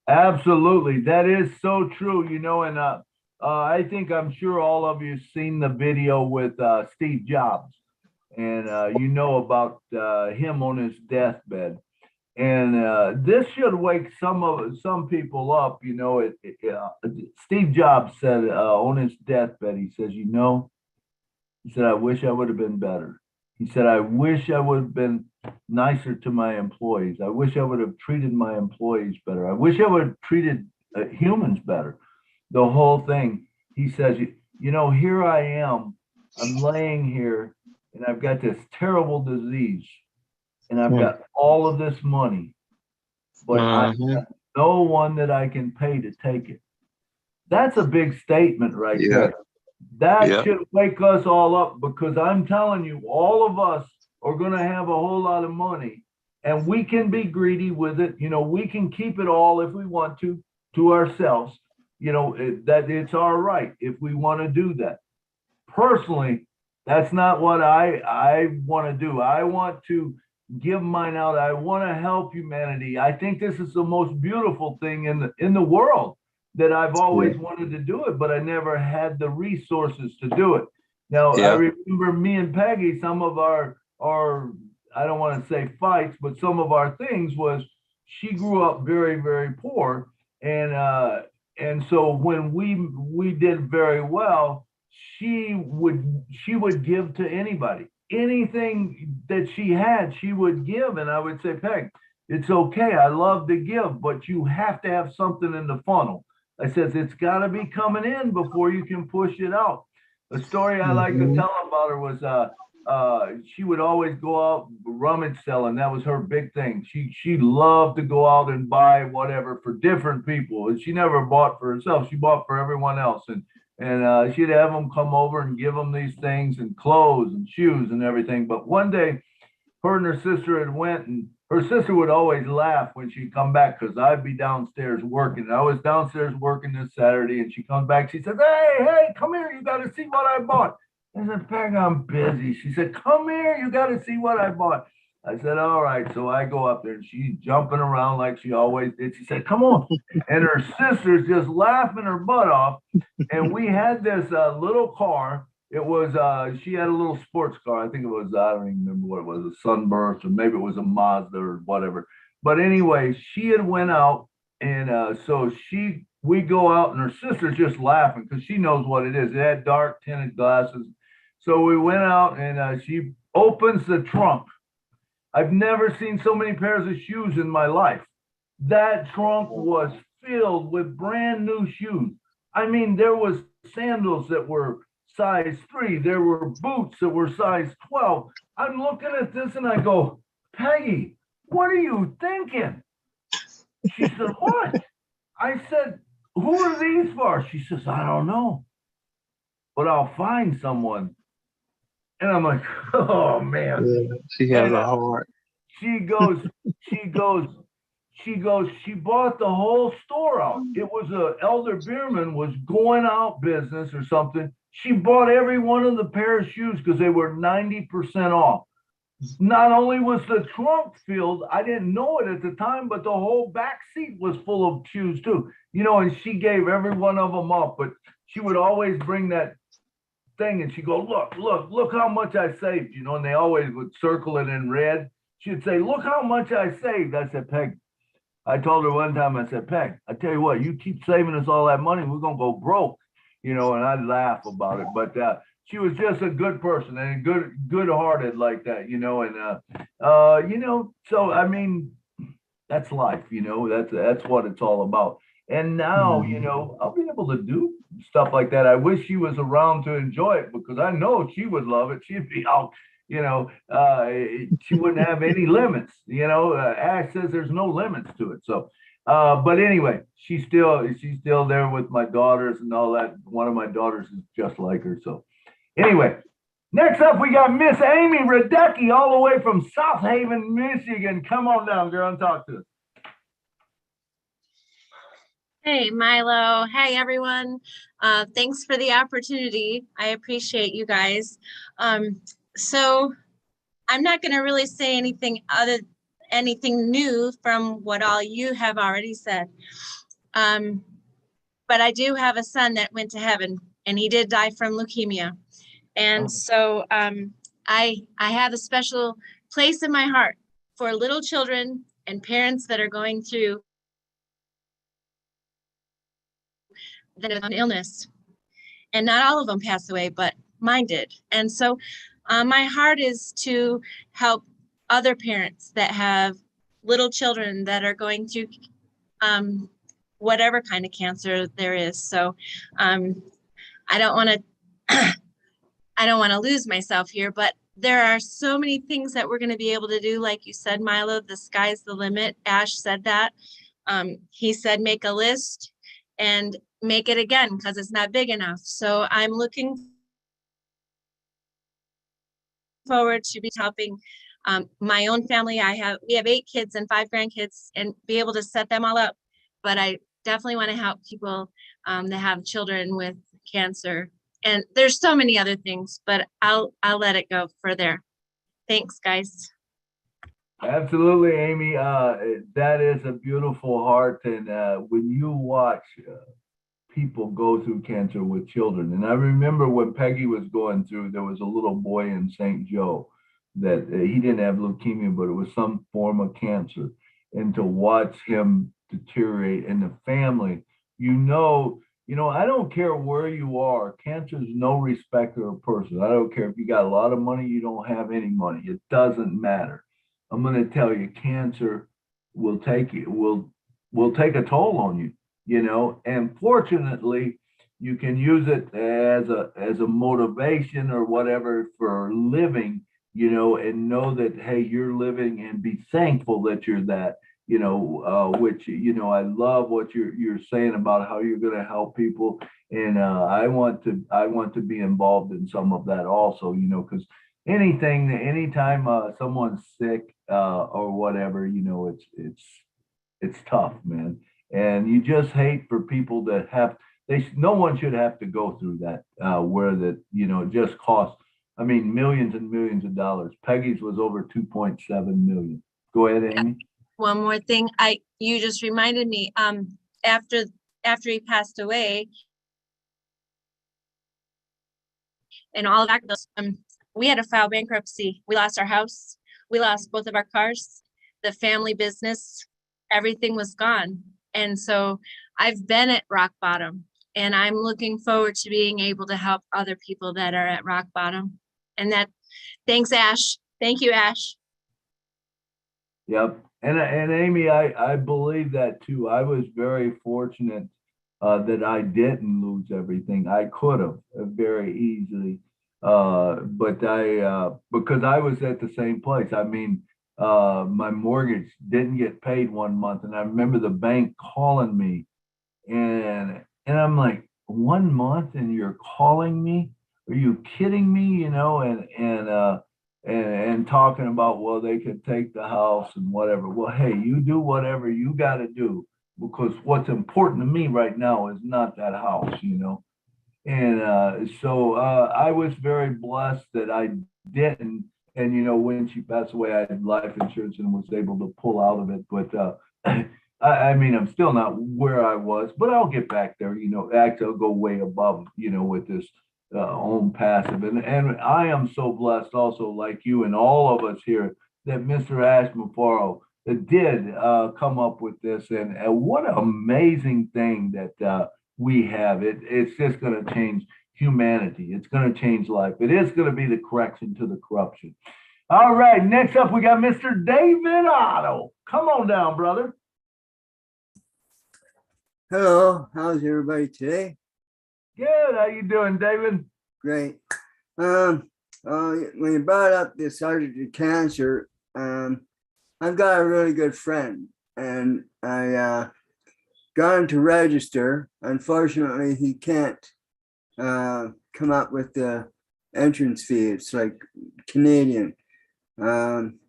Absolutely. That is so true, you know, and I'm sure all of you seen the video with Steve Jobs, and you know about him on his deathbed. And this should wake some people up, you know. Steve Jobs said on his deathbed, he says, you know, he said, I wish I would have been better. He said, I wish I would have been nicer to my employees. I wish I would have treated my employees better. I wish I would have treated humans better. The whole thing. He says, you know, here I am. I'm laying here and I've got this terrible disease and I've got all of this money, but I have no one that I can pay to take it. That's a big statement right there. That should wake us all up because I'm telling you, all of us are going to have a whole lot of money and we can be greedy with it. You know, we can keep it all if we want to ourselves. You know, that it's our right if we want to do that. Personally, that's not what I want to do. I want to give mine out. I want to help humanity. I think this is the most beautiful thing in the world. That I've always wanted to do it, but I never had the resources to do it. Now, I remember me and Peggy, some of our I don't want to say fights, but some of our things was she grew up very, very poor. And so when we did very well, she would give to anybody. Anything that she had, she would give. And I would say, Peg, it's okay. I love to give, but you have to have something in the funnel. I says, it's got to be coming in before you can push it out. The story I like to tell about her was she would always go out rummage selling. That was her big thing. She loved to go out and buy whatever for different people, and she never bought for herself. She bought for everyone else, and she'd have them come over and give them these things and clothes and shoes and everything. But one day, her and her sister had went, and her sister would always laugh when she'd come back because I'd be downstairs working. I was downstairs working this Saturday, and she comes back. She says, "Hey, come here! You got to see what I bought." I said, "Peg, I'm busy." She said, "Come here! You got to see what I bought." I said, "All right." So I go up there, and she's jumping around like she always did. She said, "Come on!" And her sister's just laughing her butt off. And we had this little car. It was she had a little sports car. I think it was, I don't even remember what it was, a Sunburst, or maybe it was a Mazda or whatever. But anyway, she had went out, and so we go out, and her sister's just laughing because she knows what it is. It had dark tinted glasses. So we went out, and she opens the trunk. I've never seen so many pairs of shoes in my life. That trunk was filled with brand new shoes. I mean, there was sandals that were size 3. There were boots that were size 12. I'm looking at this and I go, "Peggy, what are you thinking?" She said, "What?" I said, "Who are these for?" She says, "I don't know, but I'll find someone." And I'm like, "Oh man." Yeah, she has And a heart. she bought the whole store out. It was Elder Bierman was going out business or something. She bought every one of the pair of shoes because they were 90% off. Not only was the trunk filled, I didn't know it at the time, but the whole back seat was full of shoes too. And she gave every one of them up, but she would always bring that thing and she'd go, look how much I saved, and they always would circle it in red. She'd say, "Look how much I saved." I said, "Peg," I told her one time, I said, "Peg, I tell you what, you keep saving us all that money, we're going to go broke," and I'd laugh about it. But she was just a good person and good-hearted like that, so, I mean, that's life, that's what it's all about. And now, I'll be able to do stuff like that. I wish she was around to enjoy it because I know she would love it. She'd be out, she wouldn't have any limits. Ash says there's no limits to it. So, but anyway, she's still there with my daughters and all that. One of my daughters is just like her. So anyway, next up, we got Miss Amy Radecki all the way from South Haven, Michigan. Come on down, girl, and talk to us. Hey, Milo. Hey, everyone. Thanks for the opportunity. I appreciate you guys. So I'm not going to really say anything new from what all you have already said. But I do have a son that went to heaven, and he did die from leukemia. And so I have a special place in my heart for little children and parents that are going through an illness. And not all of them pass away, but mine did. And so my heart is to help other parents that have little children that are going through whatever kind of cancer there is. So I don't want to lose myself here, but there are so many things that we're going to be able to do. Like you said, Milo, the sky's the limit. Ash said that. He said, make a list and make it again because it's not big enough. So I'm looking forward to be helping my own family. We have 8 kids and 5 grandkids and be able to set them all up. But I definitely want to help people that have children with cancer. And there's so many other things, but I'll let it go for there. Thanks, guys. Absolutely, Amy. That is a beautiful heart. And when you watch people go through cancer with children, and I remember when Peggy was going through, there was a little boy in St. Joe that he didn't have leukemia, but it was some form of cancer. And to watch him deteriorate in the family, I don't care where you are. Cancer is no respecter of person. I don't care if you got a lot of money, you don't have any money. It doesn't matter. I'm going to tell you, cancer will take a toll on you, And fortunately, You can use it as a motivation or whatever for living, and know that, hey, you're living, and be thankful that you're that, which, I love what you're saying about how you're going to help people. And I want to be involved in some of that also, because anytime someone's sick or whatever, it's tough, man. And you just hate for people that no one should have to go through that, where that, just costs, millions and millions of dollars. Peggy's was over 2.7 million. Go ahead, Amy. One more thing, you just reminded me, after he passed away, and all of that, we had to file bankruptcy. We lost our house. We lost both of our cars, the family business, everything was gone. And so I've been at rock bottom, and I'm looking forward to being able to help other people that are at rock bottom. And thanks, Ash. Thank you, Ash. Yep. And Amy, I believe that too. I was very fortunate that I didn't lose everything. I could have very easily, but because I was at the same place. My mortgage didn't get paid one month, and I remember the bank calling me, and I'm like, 1 month, and you're calling me? Are you kidding me? And talking about, well, they could take the house and whatever. Well, hey, you do whatever you got to do, because what's important to me right now is not that house, And so I was very blessed that I didn't. And, when she passed away, I had life insurance and was able to pull out of it. But I'm still not where I was, but I'll get back there, actually I'll go way above, with this own passive. And I am so blessed also, like you and all of us here, that Mr. Ash Mafaro did come up with this. And what an amazing thing that we have. It's just going to change humanity. It's going to change life. It is going to be the correction to the corruption. All right, next up, we got Mr. David Otto. Come on down, brother. Hello, how's everybody today? Good. How you doing, David? Great. When you brought up the subject of cancer, I've got a really good friend, and I got him to register. Unfortunately, he can't come up with the entrance fee. It's like Canadian, and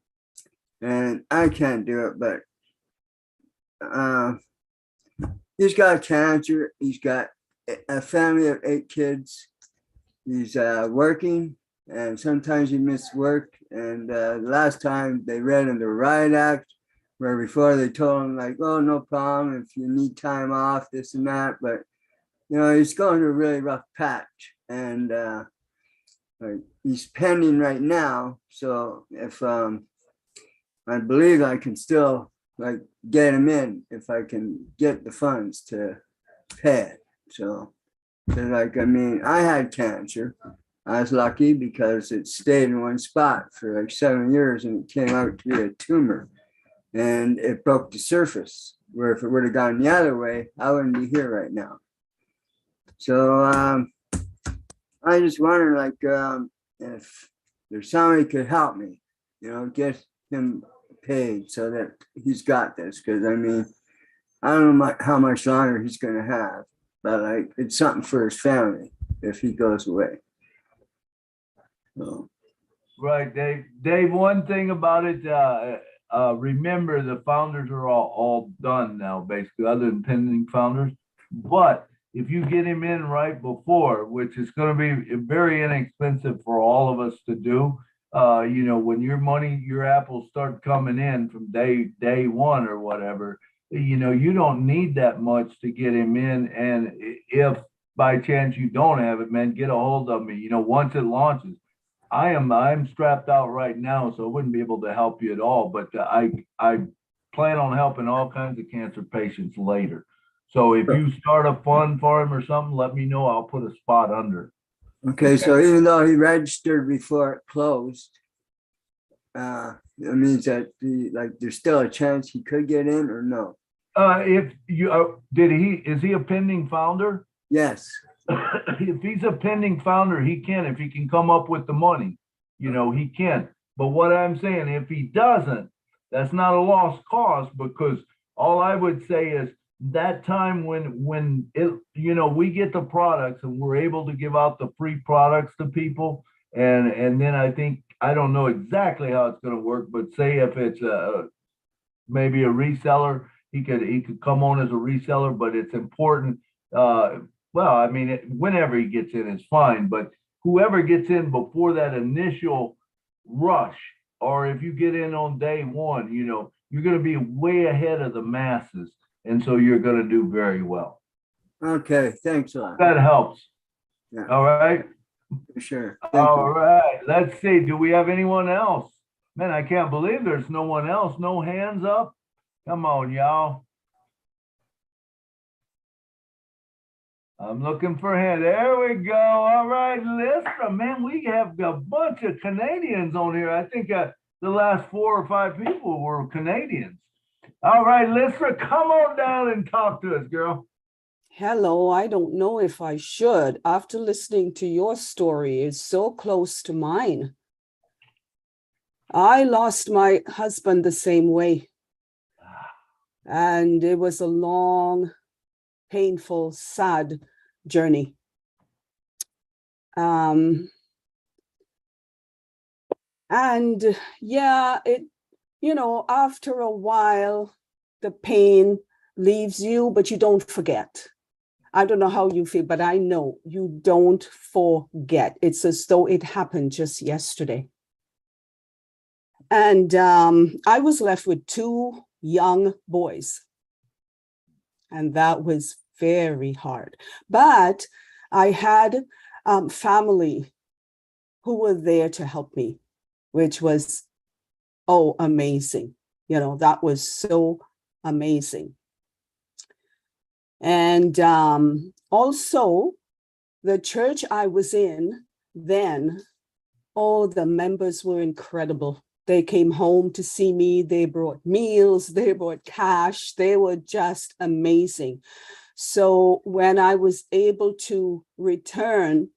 I can't do it. But he's got cancer. He's got a family of 8 kids. He's working, and sometimes he misses work. And the last time they read in the Riot Act, where before they told him, like, oh, no problem if you need time off, this and that. But, he's going through a really rough patch. And he's pending right now. So if I believe I can still get him in if I can get the funds to pay it. So I had cancer. I was lucky because it stayed in one spot for 7 years, and it came out to be a tumor, and it broke the surface, where if it would have gone the other way, I wouldn't be here right now. So I just wonder if there's somebody could help me, get him paid so that he's got this, because I don't know how much longer he's going to have, but it's something for his family if he goes away. So. Right, Dave. Dave, one thing about it, remember the founders are all done now, basically, other than pending founders. But if you get him in right before, which is going to be very inexpensive for all of us to do, when your apples start coming in from day one or whatever, you don't need that much to get him in. And if by chance you don't have it, man, get a hold of me. Once it launches, I'm strapped out right now, so I wouldn't be able to help you at all. But I plan on helping all kinds of cancer patients later. So if you start a fund for him or something, let me know. I'll put a spot under. Okay, so even though he registered before it closed, it means that there's still a chance he could get in, or no? If you is he a pending founder? Yes. if he's a pending founder, he can. If he can come up with the money, he can. But what I'm saying, if he doesn't, that's not a lost cause, because all I would say is that time when it, we get the products and we're able to give out the free products to people, and then I don't know exactly how it's going to work, but say if it's maybe a reseller, he could come on as a reseller, but it's important. Whenever he gets in is fine, but whoever gets in before that initial rush, or if you get in on day one, you're going to be way ahead of the masses, and so you're going to do very well. Okay, thanks a lot. That helps. Yeah. All right. For sure. All right. Let's see. Do we have anyone else? Man, I can't believe there's no one else. No hands up. Come on, y'all. I'm looking for hand. There we go. All right, Lystra. Man, we have a bunch of Canadians on here. I think the last 4 or 5 people were Canadians. All right, Lystra, come on down and talk to us, girl. Hello, I don't know if I should. After listening to your story, it's so close to mine. I lost my husband the same way. And it was a long, painful, sad journey. And yeah, after a while, the pain leaves you, but you don't forget. I don't know how you feel, but I know you don't forget. It's as though it happened just yesterday. And I was left with 2 young boys. And that was very hard. But I had family who were there to help me, which was, amazing. That was so amazing. And also, the church I was in then, the members were incredible. They came home to see me. They brought meals. They brought cash. They were just amazing. So when I was able to return,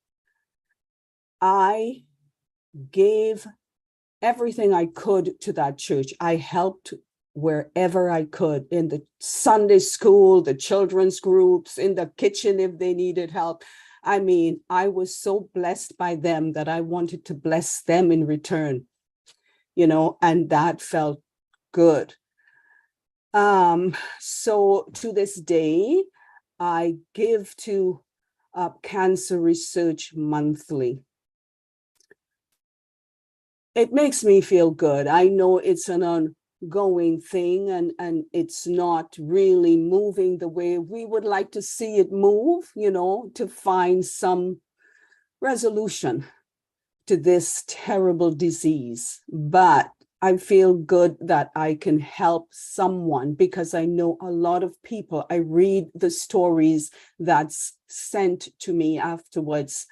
I gave everything I could to that church. I helped wherever I could, in the Sunday school, the children's groups, in the kitchen if they needed help. I mean, I was so blessed by them that I wanted to bless them in return, and that felt good. So to this day, I give to Cancer Research monthly. It makes me feel good. I know it's an ongoing thing, and it's not really moving the way we would like to see it move, to find some resolution to this terrible disease. But I feel good that I can help someone, because I know a lot of people, I read the stories that's sent to me afterwards.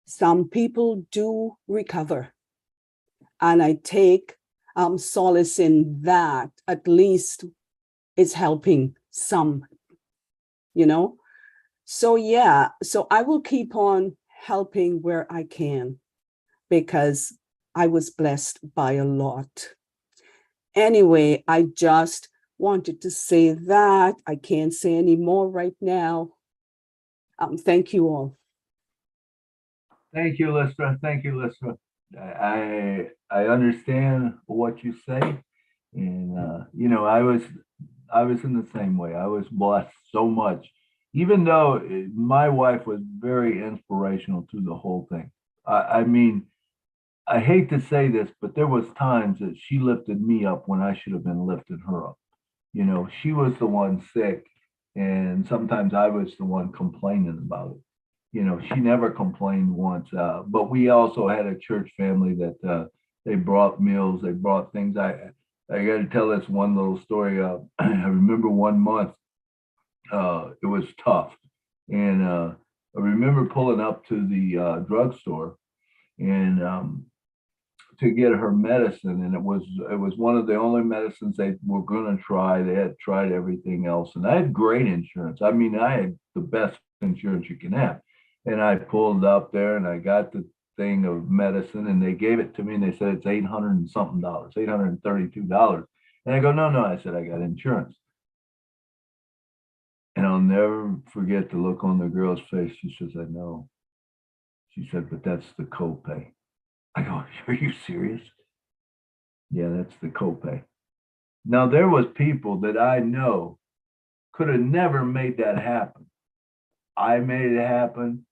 Some people do recover, and I take solace in that. At least it's helping some, So yeah, so I will keep on helping where I can, because I was blessed by a lot. Anyway, I just wanted to say that. I can't say any more right now. Thank you all. Thank you, Lystra. Thank you, Lystra. I understand what you say, and I was in the same way. I was blessed so much, even though my wife was very inspirational to the whole thing. I mean, I hate to say this, but there was times that she lifted me up when I should have been lifting her up. She was the one sick, and sometimes I was the one complaining about it. She never complained once. But we also had a church family that they brought meals, they brought things. I got to tell this one little story. I remember one month, it was tough, and I remember pulling up to the drugstore and to get her medicine, and it was one of the only medicines they were going to try. They had tried everything else, and I had great insurance. I mean, I had the best insurance you can have. And I pulled up there and I got the thing of medicine and they gave it to me and they said it's $800 and something, $832. And I go, no, I said, I got insurance. And I'll never forget the look on the girl's face. She says, I know. She said, but that's the copay. I go, are you serious? Yeah, that's the copay. Now, there was people that I know could have never made that happen. I made it happen,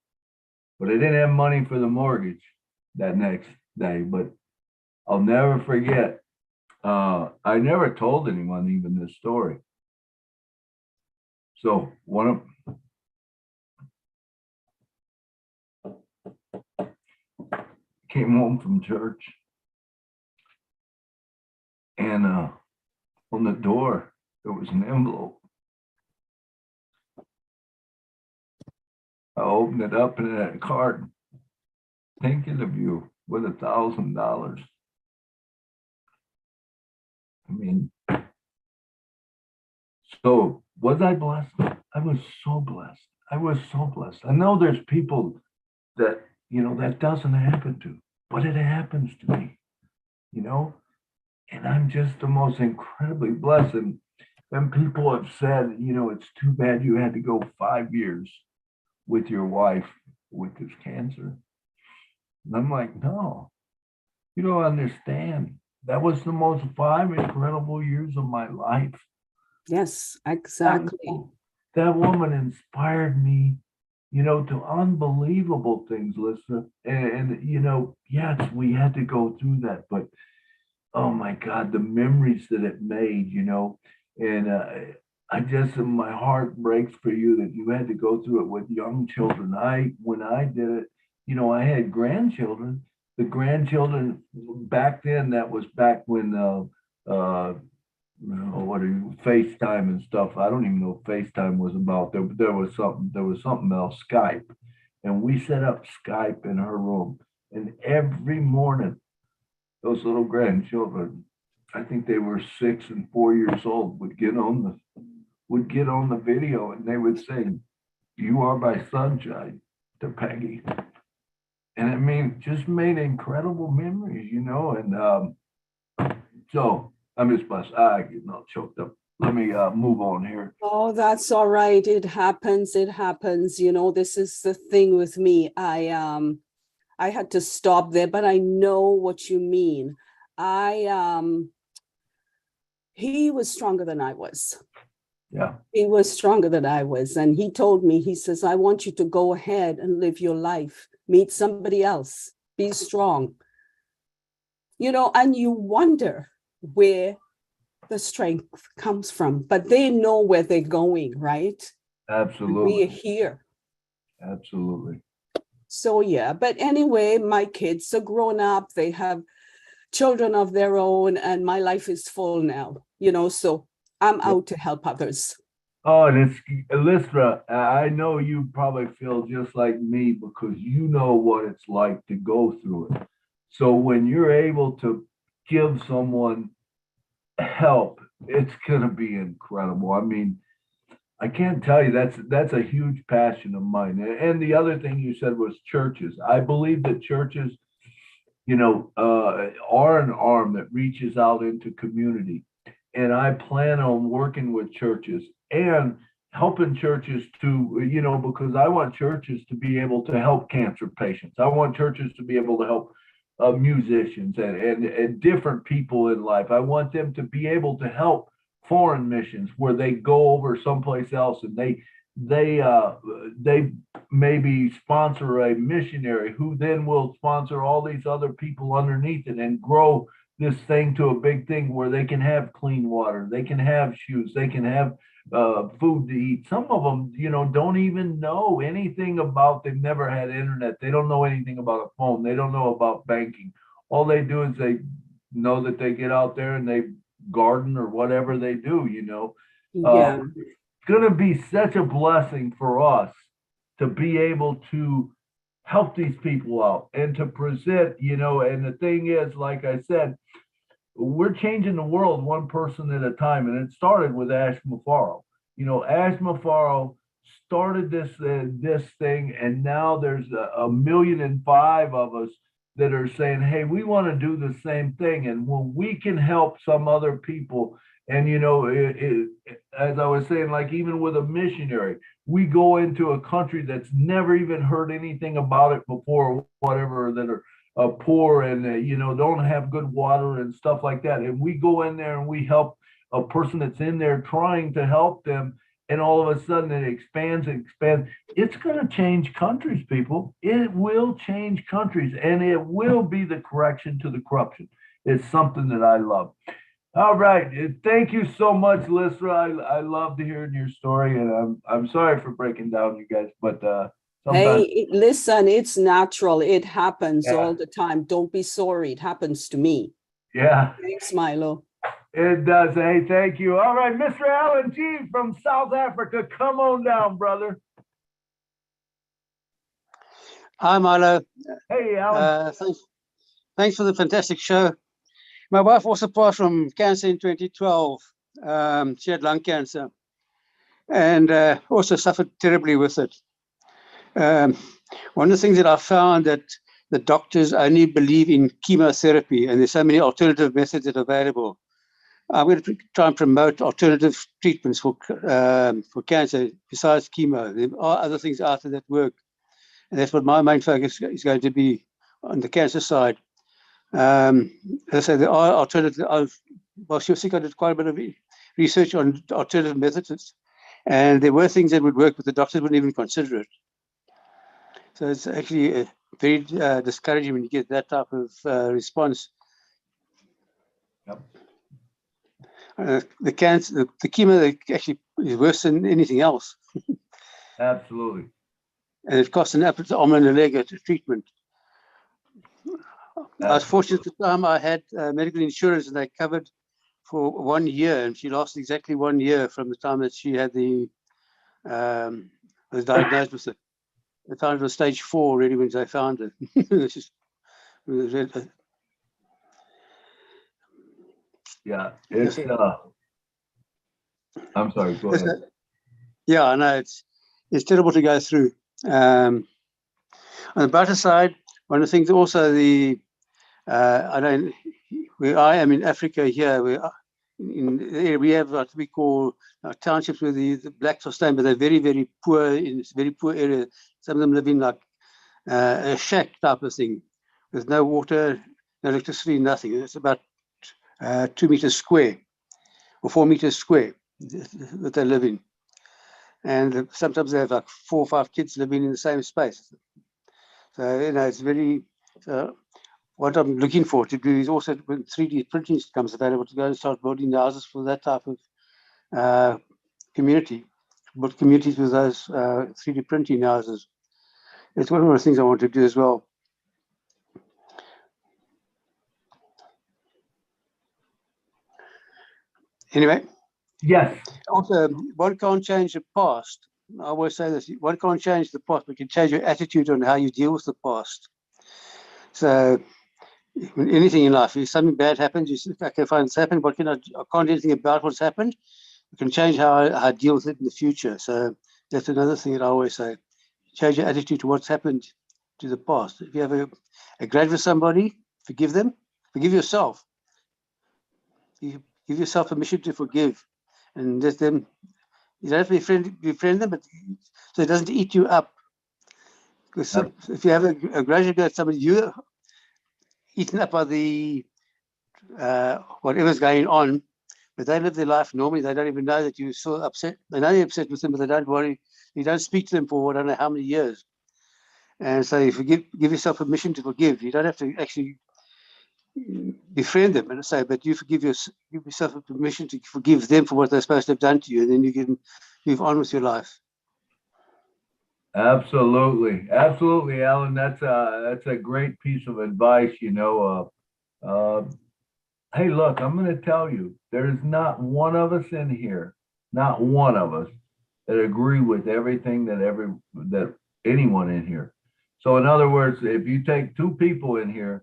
but I didn't have money for the mortgage that next day. But I'll never forget. I never told anyone even this story. So one of came home from church, and on the door there was an envelope. I opened it up and it had a card. Thinking of you with $1,000. I mean, so was I blessed? I was so blessed. I was so blessed. I know there's people that, that doesn't happen to, but it happens to me, and I'm just the most incredibly blessed. And people have said, it's too bad you had to go 5 years with your wife with this cancer. And I'm like, no, you don't understand. That was the most 5 incredible years of my life. Yes, exactly. That woman inspired me, to unbelievable things, Lisa. And yes, we had to go through that, but oh my God, the memories that it made, and I just, my heart breaks for you that you had to go through it with young children. When I did it, I had grandchildren. The grandchildren back then, that was back when FaceTime and stuff. I don't even know if FaceTime was about. There was something else, Skype. And we set up Skype in her room. And every morning, those little grandchildren, I think they were 6 and 4 years old, would get on the video and they would sing, "You Are My Sunshine" to Peggy. And I mean, just made incredible memories, and so I'm just blessed. I get all choked up. Let me move on here. Oh, that's all right. It happens. This is the thing with me. I had to stop there, but I know what you mean. He was stronger than I was. Yeah. He was stronger than I was. And he told me, he says, I want you to go ahead and live your life. Meet somebody else. Be strong. And you wonder where the strength comes from, but they know where they're going, right? Absolutely. We're here. Absolutely. So yeah, but anyway, my kids are grown up. They have children of their own, and my life is full now, so I'm out to help others. Oh, and it's, Elithra, I know you probably feel just like me because you know what it's like to go through it. So when you're able to give someone help, it's going to be incredible. I mean, I can't tell you, that's a huge passion of mine. And the other thing you said was churches. I believe that churches, are an arm that reaches out into community. And I plan on working with churches and helping churches to, because I want churches to be able to help cancer patients. I want churches to be able to help musicians and different people in life. I want them to be able to help foreign missions where they go over someplace else and they maybe sponsor a missionary who then will sponsor all these other people underneath it and grow this thing to a big thing where they can have clean water, they can have shoes, they can have food to eat. Some of them, don't even know anything about, they've never had internet. They don't know anything about a phone. They don't know about banking. All they do is they know that they get out there and they garden or whatever they do, Yeah. It's going to be such a blessing for us to be able to help these people out and to present, and the thing is, like I said, we're changing the world one person at a time. And it started with Ash Mafaro. Ash Mafaro started this thing, and now there's 1,000,005 of us that are saying, hey, we want to do the same thing. And when we can help some other people, and as I was saying, like even with a missionary, we go into a country that's never even heard anything about it before, or whatever, that are poor and don't have good water and stuff like that. And we go in there and we help a person that's in there trying to help them. And all of a sudden it expands. It's going to change countries, people. It will change countries, and it will be the correction to the corruption. It's something that I love. All right. Thank you so much, Lysra. I loved hearing your story, and I'm sorry for breaking down, you guys, but sometimes. Hey, listen, it's natural. It happens Yeah. all the time. Don't be sorry. It happens to me. Yeah. Thanks, Milo. It does. Hey, thank you. All right, Mr. Alan G from South Africa, come on down, brother. Hi, Milo. Hey, Alan. Thanks for the fantastic show. My wife also passed from cancer in 2012. She had lung cancer and also suffered terribly with it. One of the things that I found that the doctors only believe in chemotherapy, and there's so many alternative methods that are available. I'm going to try and promote alternative treatments for cancer besides chemo. There are other things out there that work, and that's what my main focus is going to be on the cancer side. As I say, there are alternative. Well, she I did quite a bit of research on alternative methods, and there were things that would work, but the doctors wouldn't even consider it. So it's actually very discouraging when you get that type of response. Yep. The cancer, the chemo actually is worse than anything else. Absolutely. And it costs an arm and a leg at treatment. Absolutely. I was fortunate at the time I had medical insurance, and they covered for 1 year, and she lasted exactly 1 year from the time that she had was diagnosed with it. They found it was stage 4 already when they found it. Yeah, it's I'm sorry, go ahead. Yeah, I know it's terrible to go through. On the brighter side, one of the things also where I am in Africa here, we have what we call townships where the blacks are staying, but they're very, very poor in this very poor area. Some of them live in like a shack type of thing with no water, no electricity, nothing. It's about 2 meters square or 4 meters square that they live in. And sometimes they have like 4 or 5 kids living in the same space. So, it's very, what I'm looking for to do is also when 3D printing becomes available to go and start building houses for that type of community, build communities with those 3D printing houses. It's one of the things I want to do as well. Anyway. Yes. Also, one can't change the past. I always say this, one can't change the past, but you can change your attitude on how you deal with the past. So when anything in life, if something bad happens, you say, okay, fine, it's happened, but I can't do anything about what's happened. You can change how I deal with it in the future. So that's another thing that I always say. Change your attitude to what's happened to the past. If you have a grudge with somebody, forgive them, forgive yourself. You give yourself permission to forgive, and let them. You don't have to befriend them, but so it doesn't eat you up. Because if you have a grudge against somebody, you're eaten up by the whatever's going on, but they live their life normally. They don't even know that you're so upset. They know you're upset with them, but they don't worry. You don't speak to them for I don't know how many years. And so if you give yourself permission to forgive, you don't have to actually befriend them and say, but you give yourself permission to forgive them for what they're supposed to have done to you, and then you can move on with your life. Absolutely, Alan. That's a great piece of advice. Hey, look, I'm going to tell you, there is not one of us in here, not one of us, that agree with everything that anyone in here. So in other words, if you take 2 people in here,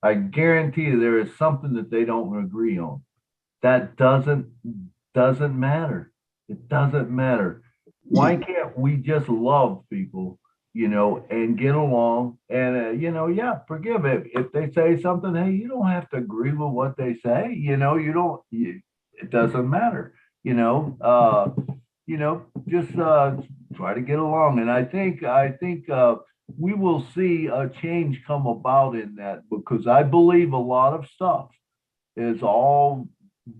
I guarantee you there is something that they don't agree on. That doesn't matter. It doesn't matter. Why can't we just love people, and get along and, yeah, forgive if they say something. Hey, you don't have to agree with what they say. It doesn't matter, just try to get along. And I think we will see a change come about in that, because I believe a lot of stuff is all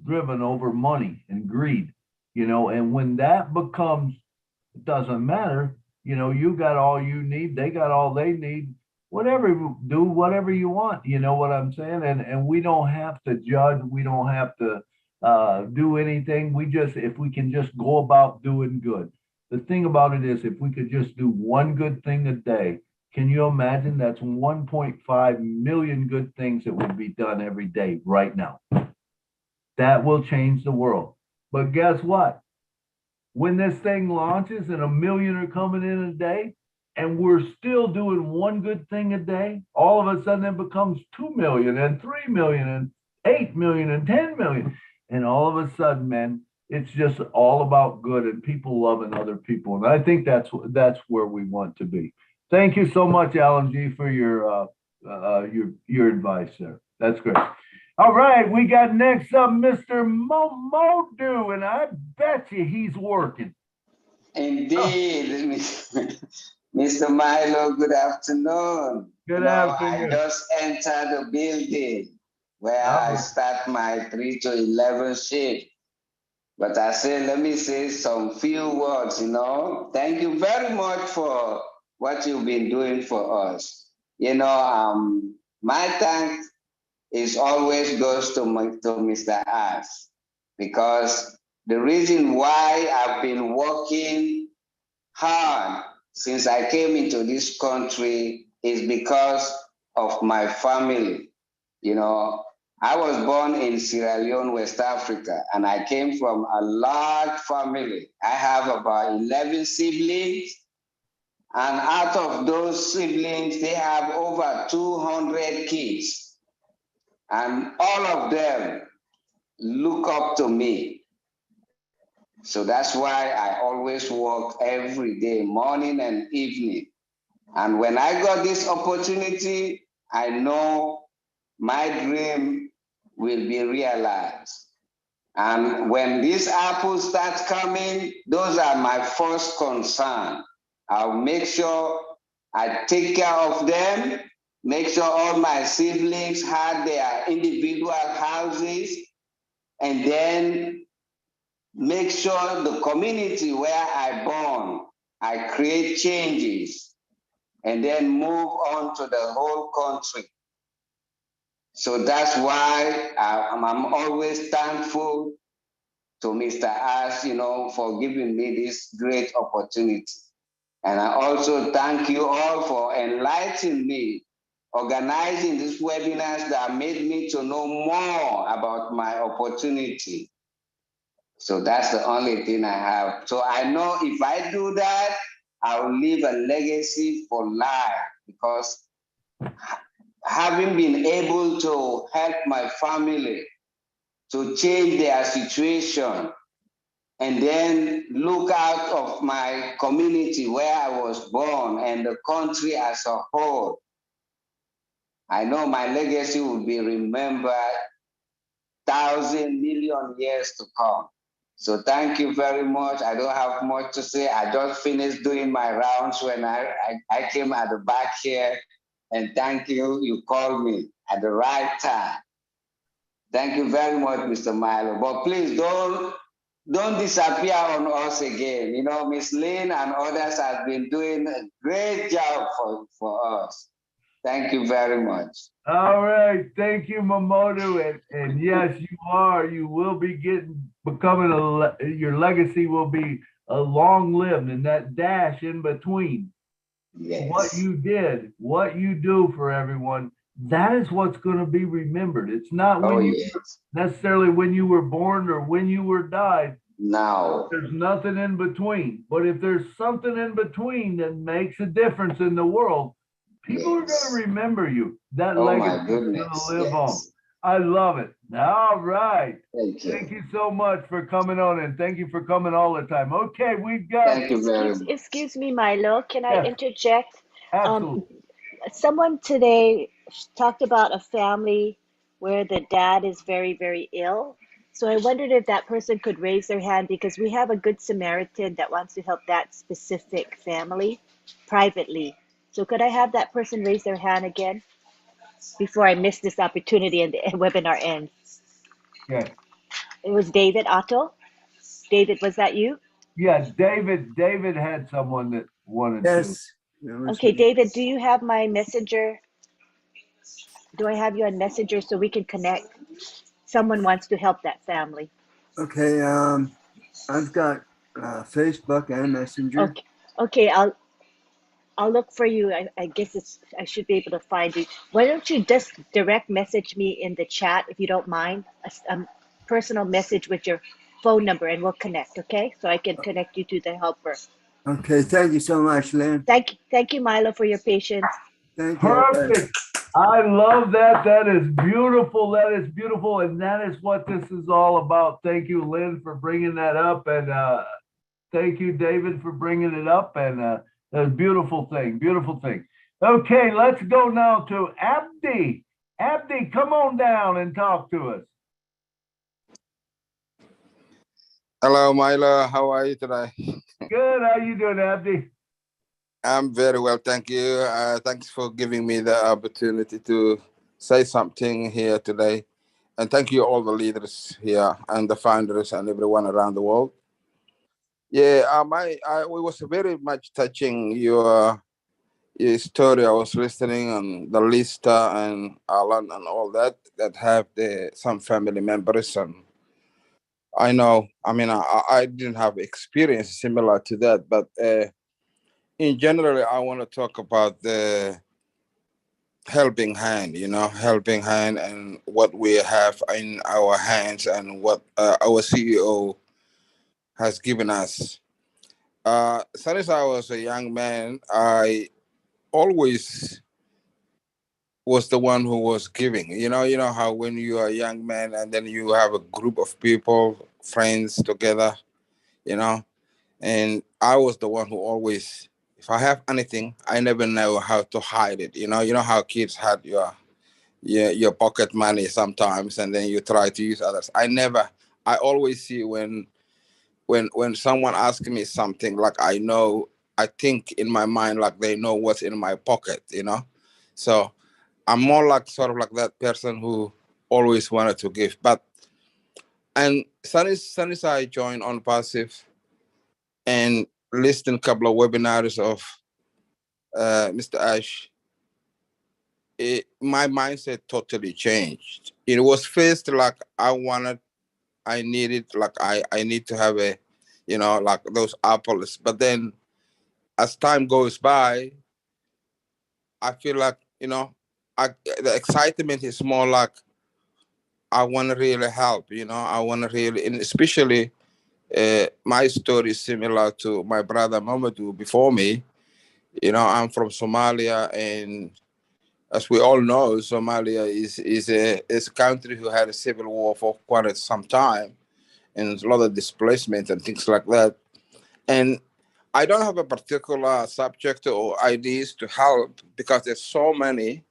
driven over money and greed, and when that becomes, it doesn't matter, you got all you need, they got all they need, whatever, do whatever you want, you know what I'm saying? And we don't have to judge, we don't have to do anything. If we can just go about doing good. The thing about it is, if we could just do one good thing a day, can you imagine? That's 1.5 million good things that would be done every day right now. That will change the world. But guess what? When this thing launches and 1 million are coming in a day, and we're still doing one good thing a day, all of a sudden it becomes 2 million and 3 million and 8 million and 10 million. And all of a sudden, man, it's just all about good and people loving other people. And I think that's where we want to be. Thank you so much, Alan G, for your advice there. That's great. All right, we got next up Mr. Modu, and I bet you he's working. Indeed, Mr. Milo, good afternoon. Good afternoon. I just entered the building where I start my 3 to 11 shift. But I say, let me say some few words, Thank you very much for what you've been doing for us. My thanks is always goes to Mr. As, because the reason why I've been working hard since I came into this country is because of my family. I was born in Sierra Leone, West Africa, and I came from a large family. I have about 11 siblings, and out of those siblings, they have over 200 kids. And all of them look up to me. So that's why I always work every day, morning and evening. And when I got this opportunity, I know my dream will be realized. And when these apples start coming, those are my first concern. I'll make sure I take care of them, make sure all my siblings had their individual houses, and then make sure the community where I born, I create changes, and then move on to the whole country. So that's why I'm always thankful to Mr. Ash, for giving me this great opportunity. And I also thank you all for enlightening me, organizing these webinars that made me to know more about my opportunity. So that's the only thing I have. So I know if I do that, I will leave a legacy for life, because having been able to help my family to change their situation, and then look out of my community where I was born and the country as a whole, I know my legacy will be remembered 1,000 million years to come. So thank you very much. I don't have much to say. I just finished doing my rounds when I came at the back here, and thank you. You called me at the right time. Thank you very much, Mr. Milo. But please don't disappear on us again. Miss Lynn and others have been doing a great job for us. Thank you very much. All right. Thank you, Momodu. And yes, you are. You will be your legacy will be a long-lived, and that dash in between. Yes. What you did, what you do for everyone, that is what's going to be remembered. It's not necessarily when you were born or when you were died. No. There's nothing in between. But if there's something in between that makes a difference in the world, people are going to remember you. That legacy is going to live on. I love it. All right. Thank you. Thank you so much for coming on, and thank you for coming all the time. Okay, we've got. Thank you very much. Excuse me, Milo. Can I Yes, interject? absolutely. Someone today talked about a family where the dad is very, very ill. So I wondered if that person could raise their hand because we have a good Samaritan that wants to help that specific family privately. So could I have that person raise their hand again before I miss this opportunity and the webinar ends? Okay. It was David Otto. David, was that you? Yeah, David had someone that wanted to. Yes. it was Okay, me. David, do you have my messenger? Do I have you on messenger so we can connect? Someone wants to help that family. Okay. I've got Facebook and Messenger. Okay, okay, I'll look for you. I guess I should be able to find you. Why don't you just direct message me in the chat if you don't mind, a personal message with your phone number, and we'll connect. Okay, so I can connect you to the helper. Okay. Thank you so much, Lynn. Thank you, Milo, for your patience. Thank you. Perfect. I love that. That is beautiful. That is beautiful. And that is what this is all about. Thank you, Lynn, for bringing that up. And thank you, David, for bringing it up. And that's a beautiful thing. Beautiful thing. Okay, let's go now to Abdi. Abdi, come on down and talk to us. Hello, Milo. How are you today? Good. How you doing, Abdi? I'm very well, thank you. Thanks for giving me the opportunity to say something here today. And thank you all the leaders here and the founders and everyone around the world. Yeah, we was very much touching your story. I was listening on the Lista and Alan and all that have some family members, and I know. I mean, I didn't have experience similar to that, but in general, I want to talk about the helping hand, helping hand and what we have in our hands and what our CEO has given us. Since I was a young man, I always was the one who was giving. You know how when you are a young man and then you have a group of people, friends together, you know, and I was the one who always, if I have anything, I never know how to hide it. You know how kids had your pocket money sometimes, and then you try to use others. I always see when someone asks me something, like I think in my mind like they know what's in my pocket. So I'm more like sort of like that person who always wanted to give. And since I joined on Passive and listened a couple of webinars of Mr. Ash, my mindset totally changed. It was first like I needed, like I need to have like those apples. But then as time goes by, I feel like, the excitement is more like I want to really help, I want to really, and especially my story is similar to my brother Mamadou before me. I'm from Somalia, and as we all know, Somalia is a country who had a civil war for quite some time, and a lot of displacement and things like that. And I don't have a particular subject or ideas to help because there's so many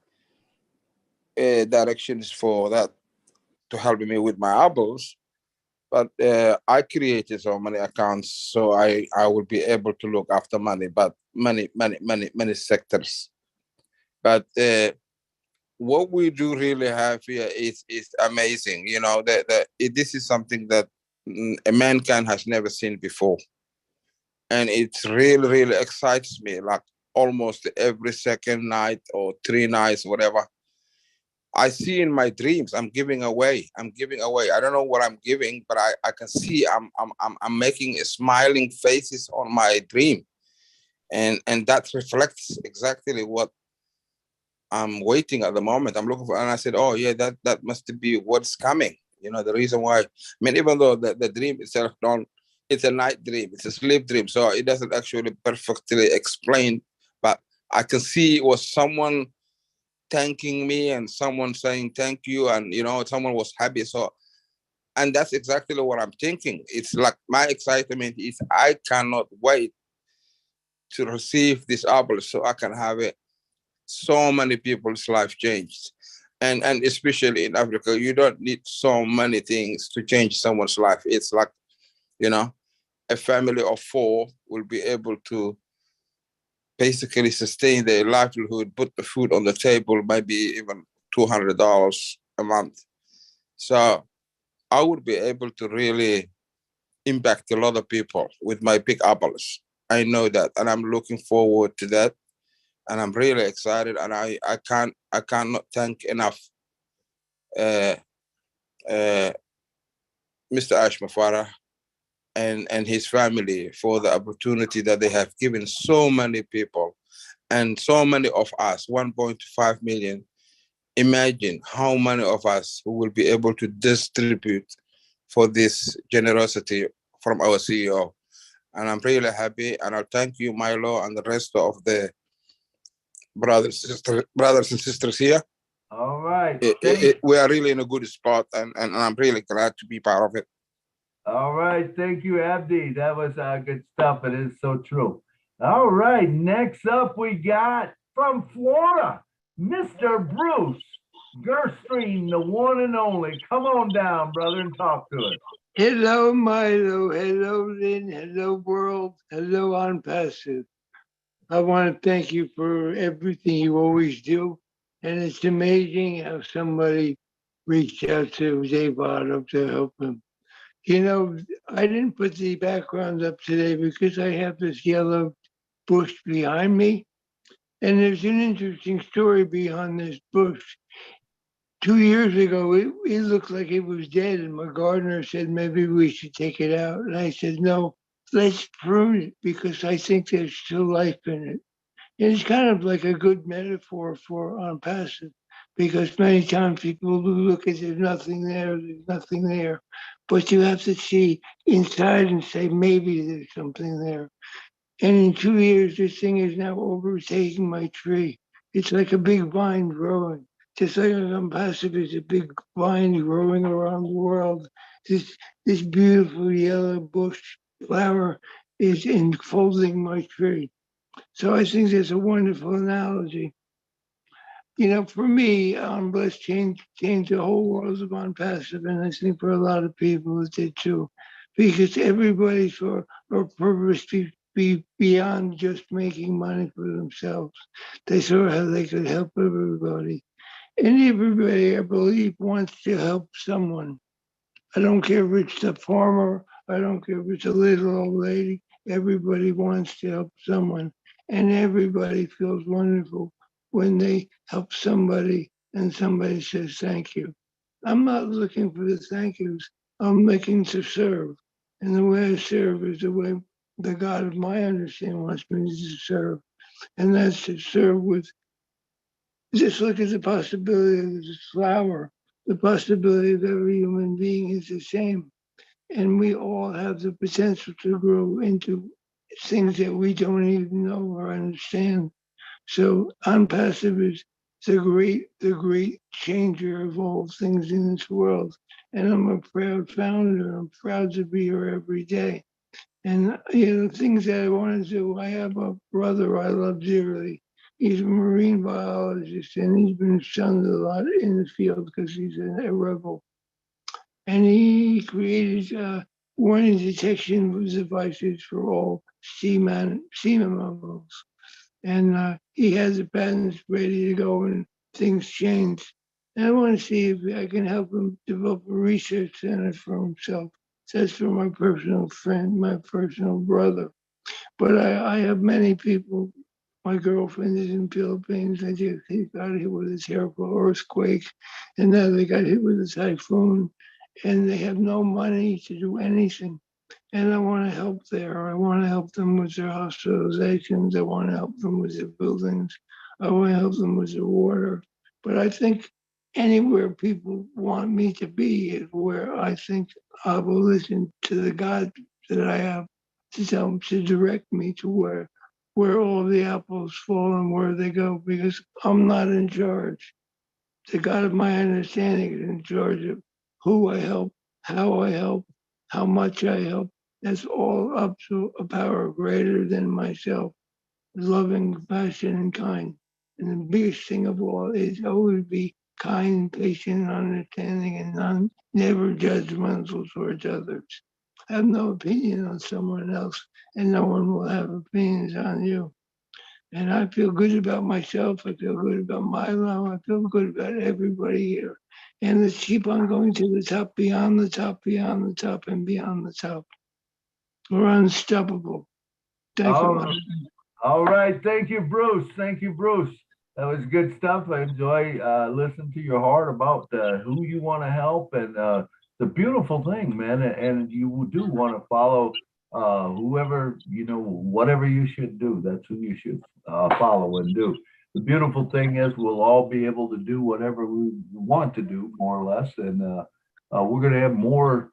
directions for that to help me with my apples. But I created so many accounts so I will be able to look after money, but many sectors. But what we do really have here is amazing. This is something that a mankind has never seen before, and it really really excites me. Like almost every second night or 3 nights, whatever, I see in my dreams I'm giving away. I don't know what I'm giving, but I can see I'm making smiling faces on my dream, and that reflects exactly what I'm waiting at the moment. I'm looking for, and I said, oh yeah, that must be what's coming. The reason why. I mean, even though the dream itself it's a night dream, it's a sleep dream, so it doesn't actually perfectly explain. But I can see it was someone thanking me and someone saying thank you, and someone was happy. So, and that's exactly what I'm thinking. It's like my excitement is I cannot wait to receive this apple so I can have it. So many people's life changed. And especially in Africa, you don't need so many things to change someone's life. It's like, a family of 4 will be able to basically sustain their livelihood, put the food on the table, maybe even $200 a month. So I would be able to really impact a lot of people with my big apples. I know that, and I'm looking forward to that. And I'm really excited, and I cannot thank enough Mr. Ash Mafara and his family for the opportunity that they have given so many people and so many of us, 1.5 million. Imagine how many of us who will be able to distribute for this generosity from our CEO. And I'm really happy, and I'll thank you, Milo, and the rest of the brothers and sisters here. All right. We are really in a good spot, and I'm really glad to be part of it. All right. Thank you, Abdi. That was good stuff. It is so true. All right. Next up, we got from Florida, Mr. Bruce Gerstein, the one and only. Come on down, brother, and talk to us. Hello, Milo. Hello, Lynn. Hello, world. Hello, Unpassive. I want to thank you for everything you always do. And it's amazing how somebody reached out to Dave Otto to help him. I didn't put the background up today because I have this yellow bush behind me. And there's an interesting story behind this bush. 2 years ago, it looked like it was dead. And my gardener said, maybe we should take it out. And I said, no, let's prune it because I think there's still life in it. And it's kind of like a good metaphor for Unpassive, because many times people look at there's nothing there. But you have to see inside and say, maybe there's something there. And in 2 years, this thing is now overtaking my tree. It's like a big vine growing. Just like Unpassive is a big vine growing around the world. This beautiful yellow bush flower is enfolding my tree. So I think that's a wonderful analogy. For me, Bless changed the whole world of Unpassive, and I think for a lot of people it did too, because everybody saw a purpose to be beyond just making money for themselves. They saw how they could help everybody, and everybody, I believe, wants to help someone. I don't care if it's a farmer, I don't care if it's a little old lady. Everybody wants to help someone, and everybody feels wonderful when they help somebody and somebody says thank you. I'm not looking for the thank yous. I'm looking to serve. And the way I serve is the way the God of my understanding wants me to serve. And that's to serve with, just look at the possibility of this flower. The possibility of every human being is the same. And we all have the potential to grow into things that we don't even know or understand. So Unpassive is the great changer of all things in this world. And I'm a proud founder. I'm proud to be here every day. And things that I want to do. I have a brother I love dearly. He's a marine biologist, and he's been shunned a lot in the field because he's a rebel. And he created warning detection devices for all sea mammals. And he has the patents ready to go, and things change. And I want to see if I can help him develop a research center for himself. That's for my personal friend, my personal brother. But I have many people. My girlfriend is in the Philippines. They got hit with a terrible earthquake, and now they got hit with a typhoon, and they have no money to do anything. And I want to help there. I want to help them with their hospitalizations. I want to help them with their buildings. I want to help them with their water. But I think anywhere people want me to be is where I think I will listen to the God that I have to tell them to direct me to where where all the apples fall and where they go, because I'm not in charge. The God of my understanding is in charge of who I help, how much I help. That's all up to a power greater than myself, loving, compassion, and kind. And the biggest thing of all is always be kind, patient, understanding, and never judgmental towards others. Have no opinion on someone else, and no one will have opinions on you. And I feel good about myself. I feel good about MILO. I feel good about everybody here. And let's keep on going to the top, beyond the top, beyond the top, and beyond the top. We're unstoppable. Thank you, Mike. All right. Thank you, Bruce. Thank you, Bruce. That was good stuff. I enjoy listening to your heart about who you want to help, and the beautiful thing, man. And you do want to follow whoever, whatever you should do. That's who you should follow and do. The beautiful thing is we'll all be able to do whatever we want to do, more or less, and we're going to have more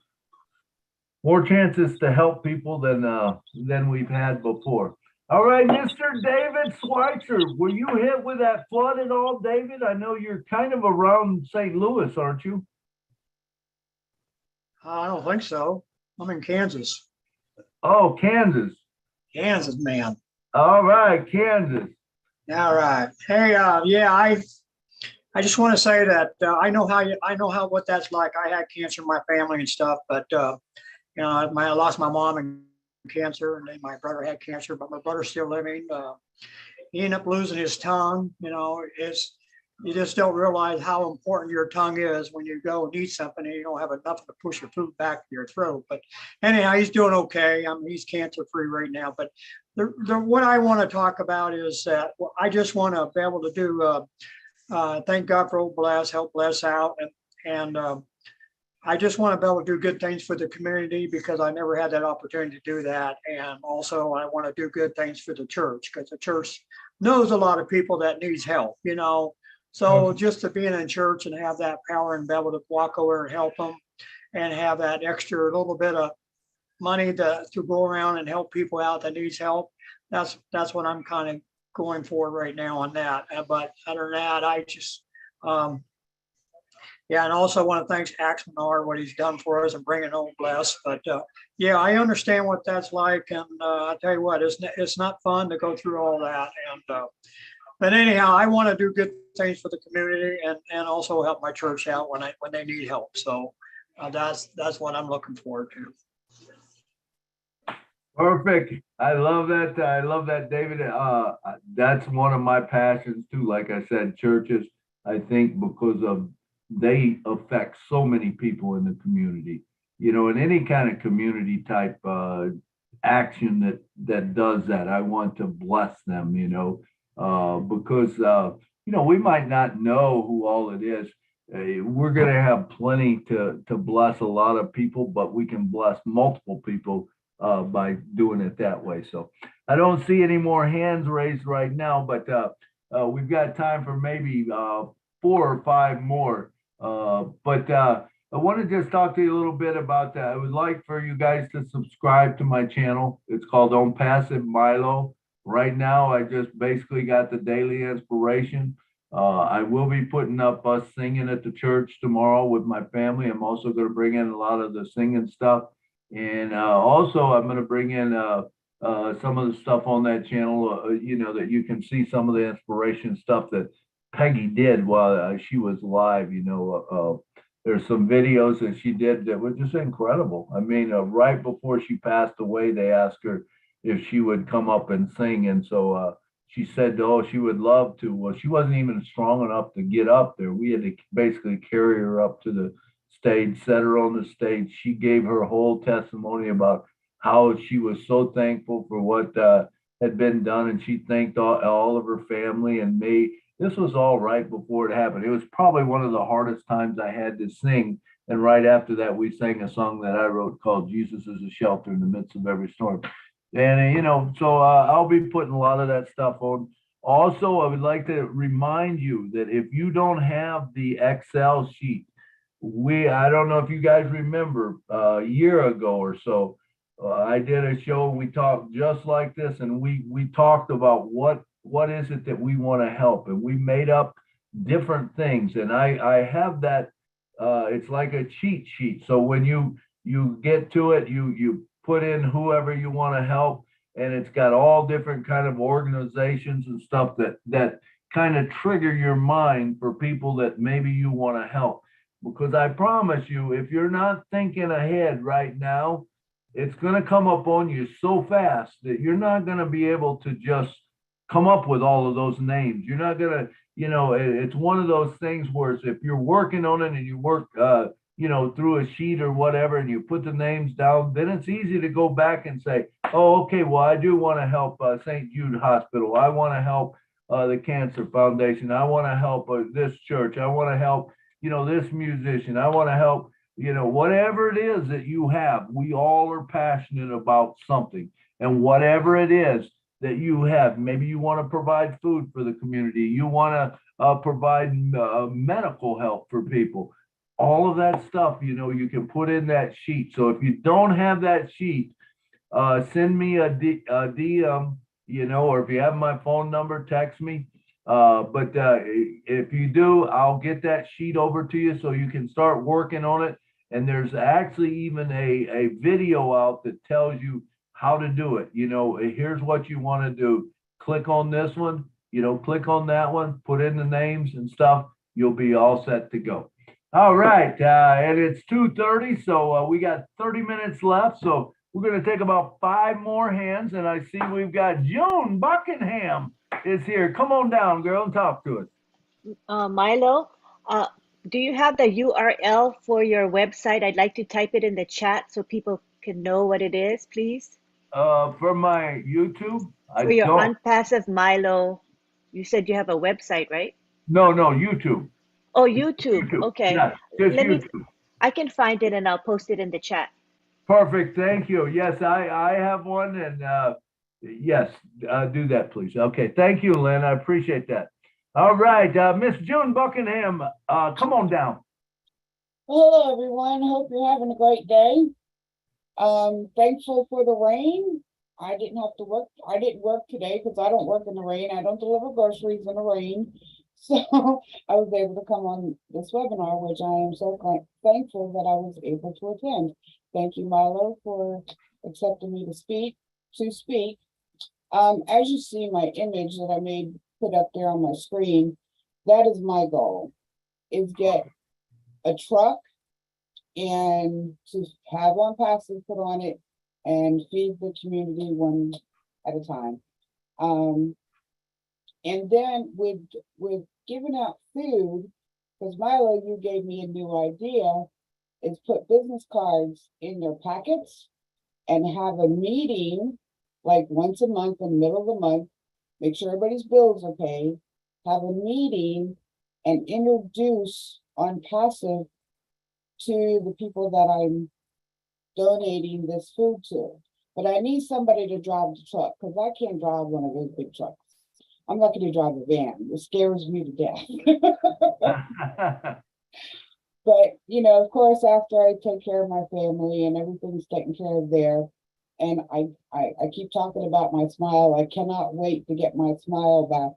chances to help people than we've had before. All right, Mr. David Schweitzer, were you hit with that flood at all, David? I know you're kind of around St. Louis, aren't you? I don't think so. I'm in Kansas. Oh, Kansas. Kansas, man. All right, Kansas. All right. Hey, yeah, I just want to say that I know how what that's like. I had cancer in my family and stuff, but I lost my mom and cancer, and then my brother had cancer, but my brother's still living. He ended up losing his tongue. You just don't realize how important your tongue is when you go and eat something and you don't have enough to push your food back to your throat. But anyhow, he's doing okay. I mean, he's cancer free right now. But what I want to talk about is that I just want to be able to do thank God for old Bless, help Bless out, and I just want to be able to do good things for the community because I never had that opportunity to do that. And also I want to do good things for the church because the church knows a lot of people that needs help, So just to be in church and have that power and be able to walk over and help them and have that extra little bit of money to go around and help people out that needs help. That's what I'm kind of going for right now on that. But other than that, I just, yeah, and also want to thank Axmanar, what he's done for us and bringing old Bless. But yeah, I understand what that's like, and I tell you what, it's not fun to go through all that. And but anyhow, I want to do good things for the community and also help my church out when they need help. So that's what I'm looking forward to. Perfect. I love that. I love that, David. That's one of my passions too. Like I said, churches, I think because they affect so many people in the community, in any kind of community type action that does that. I want to bless them, because, we might not know who all it is. We're going to have plenty to bless a lot of people, but we can bless multiple people by doing it that way. So I don't see any more hands raised right now, but we've got time for maybe 4 or 5 more. But I want to just talk to you a little bit about that. I would like for you guys to subscribe to my channel. It's called On Passive MILO. Right now, I just basically got the daily inspiration. I will be putting up us singing at the church tomorrow with my family. I'm also going to bring in a lot of the singing stuff. And also, I'm going to bring in some of the stuff on that channel, that you can see some of the inspiration stuff that Peggy did while she was live. There's some videos that she did that were just incredible. I mean, right before she passed away, they asked her if she would come up and sing. And so she said, oh, she would love to. Well, she wasn't even strong enough to get up there. We had to basically carry her up to the stage, set her on the stage. She gave her whole testimony about how she was so thankful for what had been done. And she thanked all of her family and me. This was all right before it happened. It was probably one of the hardest times I had to sing. And right after that, we sang a song that I wrote called Jesus is a Shelter in the Midst of Every Storm. And, so I'll be putting a lot of that stuff on. Also, I would like to remind you that if you don't have the Excel sheet, I don't know if you guys remember a year ago or so, I did a show, we talked just like this, and we talked about what is it that we want to help, and we made up different things. And I have that, it's like a cheat sheet. So when you get to it, you put in whoever you want to help, and it's got all different kind of organizations and stuff that kind of trigger your mind for people that maybe you want to help. Because I promise you, if you're not thinking ahead right now, it's going to come up on you so fast that you're not going to be able to just come up with all of those names. You're not going to, it's one of those things where if you're working on it and you work, through a sheet or whatever, and you put the names down, then it's easy to go back and say, oh, okay, well, I do want to help St. Jude Hospital. I want to help the Cancer Foundation. I want to help this church. I want to help, this musician. I want to help, whatever it is that you have. We all are passionate about something. And whatever it is that you have, maybe you want to provide food for the community. You want to provide medical help for people. All of that stuff, you can put in that sheet. So if you don't have that sheet, send me a DM, or if you have my phone number, text me. But if you do, I'll get that sheet over to you so you can start working on it. And there's actually even a video out that tells you how to do it. Here's what you want to do. Click on this one, click on that one, put in the names and stuff. You'll be all set to go. All right. And it's 2:30, so we got 30 minutes left. So we're going to take about 5 more hands. And I see we've got June Buckingham is here. Come on down, girl, and talk to us. Milo, do you have the URL for your website? I'd like to type it in the chat so people can know what it is, please. For my YouTube, For your Unpassive Milo, you said you have a website, right? No, YouTube. Oh, YouTube. Okay. Yeah, just YouTube. I can find it and I'll post it in the chat. Perfect. Thank you. Yes, I have one, and yes, do that, please. Okay. Thank you, Lynn. I appreciate that. All right, Miss June Buckingham, come on down. Hello, everyone. Hope you're having a great day. Thankful for the rain. I didn't have to work. I didn't work today because I don't work in the rain. I don't deliver groceries in the rain. So I was able to come on this webinar, which I am so thankful that I was able to attend. Thank you, Milo, for accepting me to speak. As you see my image that I made put up there on my screen, that is my goal, is get a truck and to have one passive put on it and feed the community one at a time. And then with giving out food, because Milo, you gave me a new idea, is put business cards in their packets and have a meeting like once a month in the middle of the month, make sure everybody's bills are paid, have a meeting and introduce on passive to the people that I'm donating this food to. But I need somebody to drive the truck because I can't drive one of those big trucks. I'm not going to drive a van. It scares me to death. But, of course, after I take care of my family and everything's taken care of there, and I keep talking about my smile. I cannot wait to get my smile back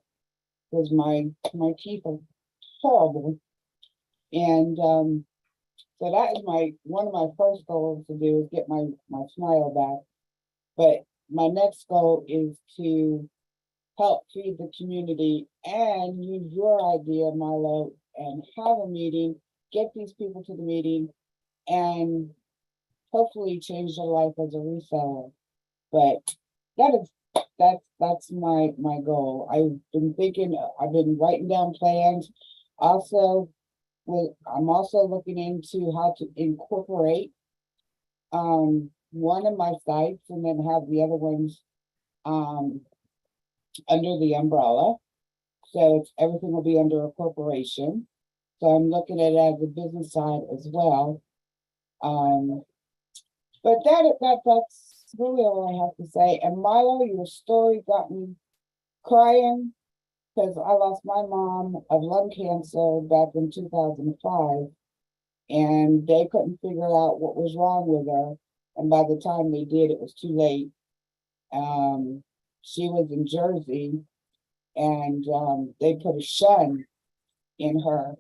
because my teeth are horrible. And so that is one of my first goals to do is get my smile back. But my next goal is to help feed the community and use your idea, Milo, and have a meeting, get these people to the meeting, and hopefully change their life as a reseller. But that's my goal. I've been writing down plans. Also, I'm also looking into how to incorporate one of my sites and then have the other ones under the umbrella. So everything will be under a corporation. So I'm looking at it as a business side as well. But that's really all I have to say. And Milo, your story got me crying because I lost my mom of lung cancer back in 2005, and they couldn't figure out what was wrong with her. And by the time they did, it was too late. She was in Jersey, and they put a shunt in her,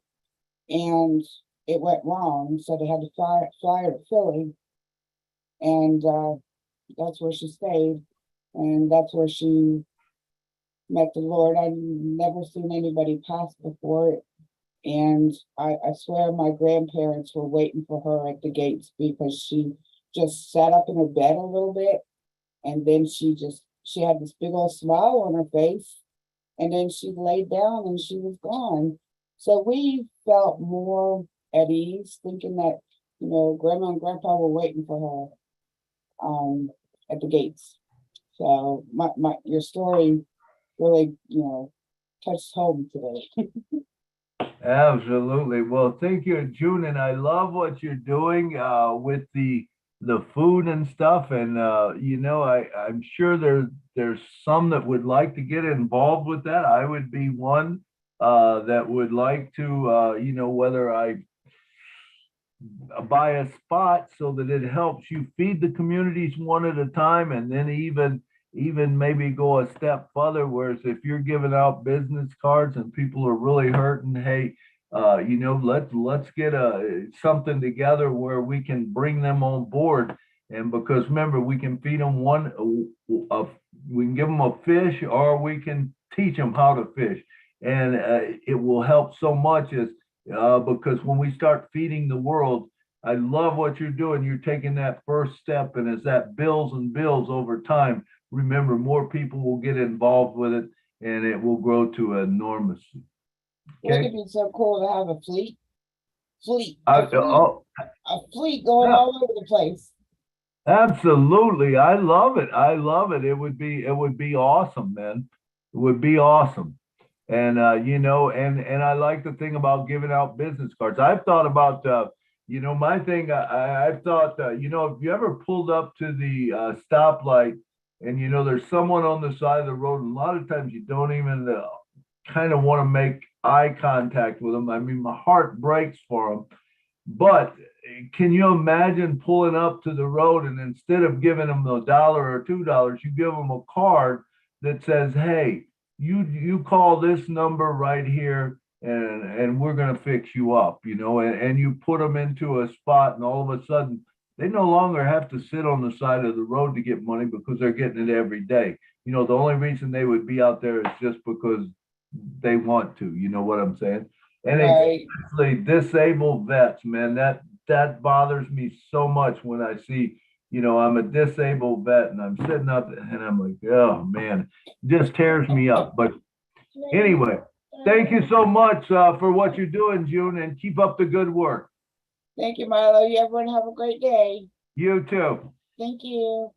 and it went wrong. So they had to fly her to Philly, and that's where she stayed, and that's where she met the Lord. I've never seen anybody pass before. And I swear my grandparents were waiting for her at the gates, because she just sat up in her bed a little bit, and then she had this big old smile on her face, and then she laid down and she was gone. So we felt more at ease, thinking that, Grandma and Grandpa were waiting for her at the gates. So your story really, touched home today. Absolutely. Well, thank you, June, and I love what you're doing with the food and stuff. And I'm sure there's some that would like to get involved with that. I would be one that would like to, whether I buy a spot so that it helps you feed the communities one at a time, and then even maybe go a step further, whereas if you're giving out business cards and people are really hurting, hey, let's get something together where we can bring them on board. And because remember, we can feed them we can give them a fish, or we can teach them how to fish, and it will help so much as because when we start feeding the world, I love what you're doing. You're taking that first step, and as that builds and builds over time, remember, more people will get involved with it, and it will grow to enormous. Wouldn't it be so cool to have a fleet going yeah. all over the place? Absolutely. I love it. I love it. It would be awesome, man. It would be awesome. And and I like the thing about giving out business cards. I've thought about my thing. I've thought if you ever pulled up to the stoplight, and there's someone on the side of the road, and a lot of times you don't even kind of want to make eye contact with them. I mean, my heart breaks for them. But can you imagine pulling up to the road, and instead of giving them $1 or $2, you give them a card that says, hey, you call this number right here, and we're going to fix you up, and you put them into a spot, and all of a sudden they no longer have to sit on the side of the road to get money, because they're getting it every day. The only reason they would be out there is just because they want to, you know what I'm saying? And Right. especially disabled vets, man, that bothers me so much when I see, I'm a disabled vet, and I'm sitting up and I'm like, oh man, it just tears me up. But anyway, thank you so much for what you're doing, June, and keep up the good work. Thank you, Milo. You everyone have a great day. You too. Thank you.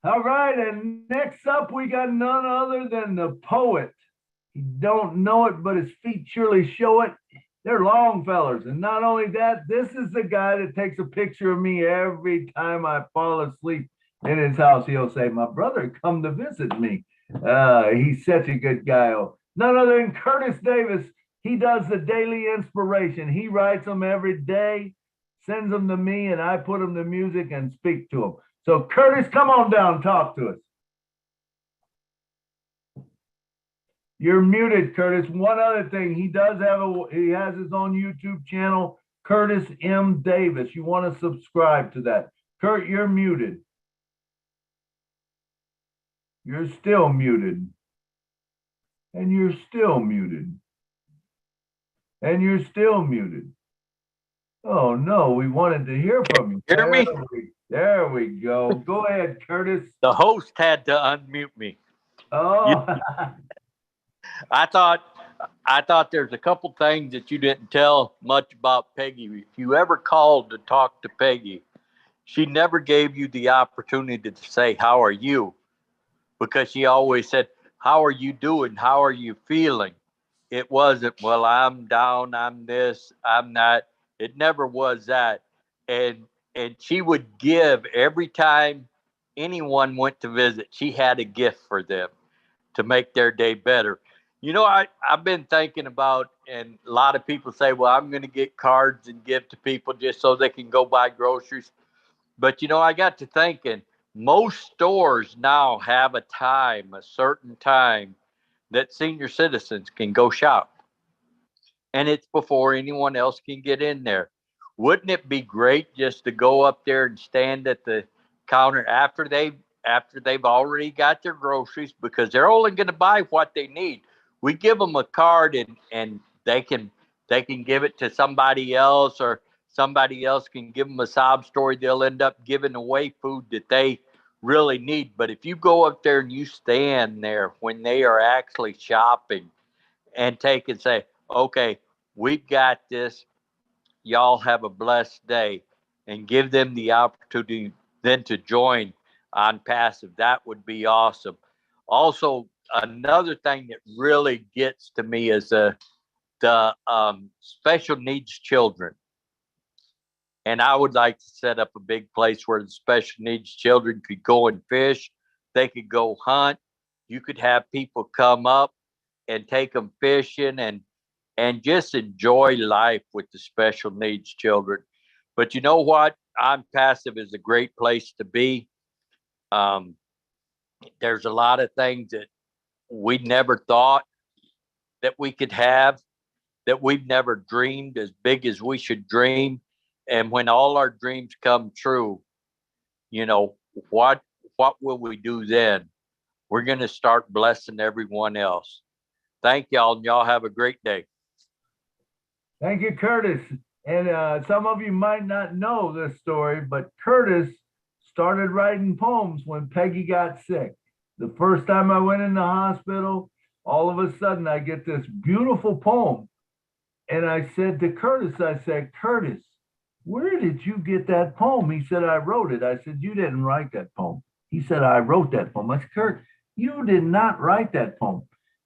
All right, and next up we got none other than the poet. You don't know it, but his feet surely show it. They're Longfellers. And not only that, this is the guy that takes a picture of me every time I fall asleep in his house. He'll say, my brother come to visit me. He's such a good guy. Oh, none other than Curtis Davis. He does the daily inspiration. He writes them every day, sends them to me, and I put them to music and speak to them. So Curtis, come on down, talk to us. You're muted, Curtis. One other thing, he has his own YouTube channel, Curtis M. Davis. You want to subscribe to that. Kurt, you're muted. You're still muted. And you're still muted. And you're still muted. Oh no, we wanted to hear from you. Hear me? There we go. Go ahead, Curtis. The host had to unmute me. Oh. I thought there's a couple things that you didn't tell much about Peggy. If you ever called to talk to Peggy, she never gave you the opportunity to say, how are you? Because she always said, how are you doing? How are you feeling? It wasn't, well, I'm down, I'm this, I'm that. It never was that. And she would give every time anyone went to visit, she had a gift for them to make their day better. I've been thinking about, and a lot of people say, well, I'm going to get cards and give to people just so they can go buy groceries. But I got to thinking, most stores now have a certain time that senior citizens can go shop, and it's before anyone else can get in there. Wouldn't it be great just to go up there and stand at the counter after they've already got their groceries, because they're only going to buy what they need. We give them a card, and they can give it to somebody else, or somebody else can give them a sob story. They'll end up giving away food that they really need. But if you go up there and you stand there when they are actually shopping and take and say, okay, we've got this, y'all have a blessed day, and give them the opportunity then to join on passive, that would be awesome. Also, another thing that really gets to me is the special needs children. And I would like to set up a big place where the special needs children could go and fish. They could go hunt. You could have people come up and take them fishing, and just enjoy life with the special needs children. But you know what? On Passive is a great place to be. Um, there's a lot of things that we never thought that we could have, that we've never dreamed as big as we should dream. And when all our dreams come true, you know, what what will we do then? We're going to start blessing everyone else. Thank y'all, and y'all have a great day. Thank you, Curtis. And some of you might not know this story, but Curtis started writing poems when Peggy got sick. The first time I went in the hospital, all of a sudden I get this beautiful poem. And I said to Curtis, I said, Curtis, where did you get that poem? He said, I wrote it. I said, you didn't write that poem. He said, I wrote that poem. I said, Kurt, you did not write that poem.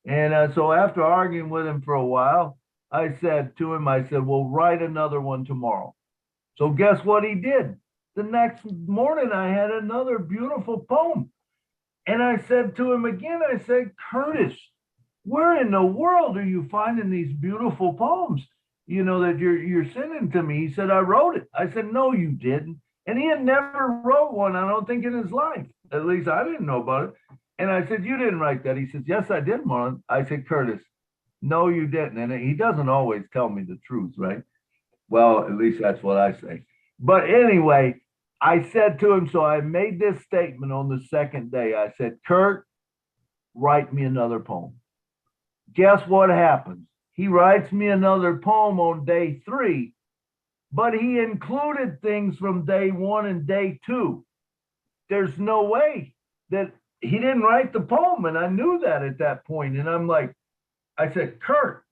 And so after arguing with him for a while, I said to him, I said, well, write another one tomorrow. So guess what he did? The next morning, I had another beautiful poem. And I said to him again, I said, Curtis, where in the world are you finding these beautiful poems, that you're sending to me? He said, I wrote it. I said, no, you didn't. And he had never wrote one, I don't think, in his life. At least I didn't know about it. And I said, you didn't write that. He says, yes, I did, Marlon. I said, Curtis, no, you didn't. And he doesn't always tell me the truth, right? Well, at least that's what I say. But anyway, I said to him, so I made this statement on the second day. I said, Kurt, write me another poem. Guess what happens? He writes me another poem on day 3, but he included things from day 1 and day 2. There's no way that he didn't write the poem, and I knew that at that point. And I'm like, I said, Kurt,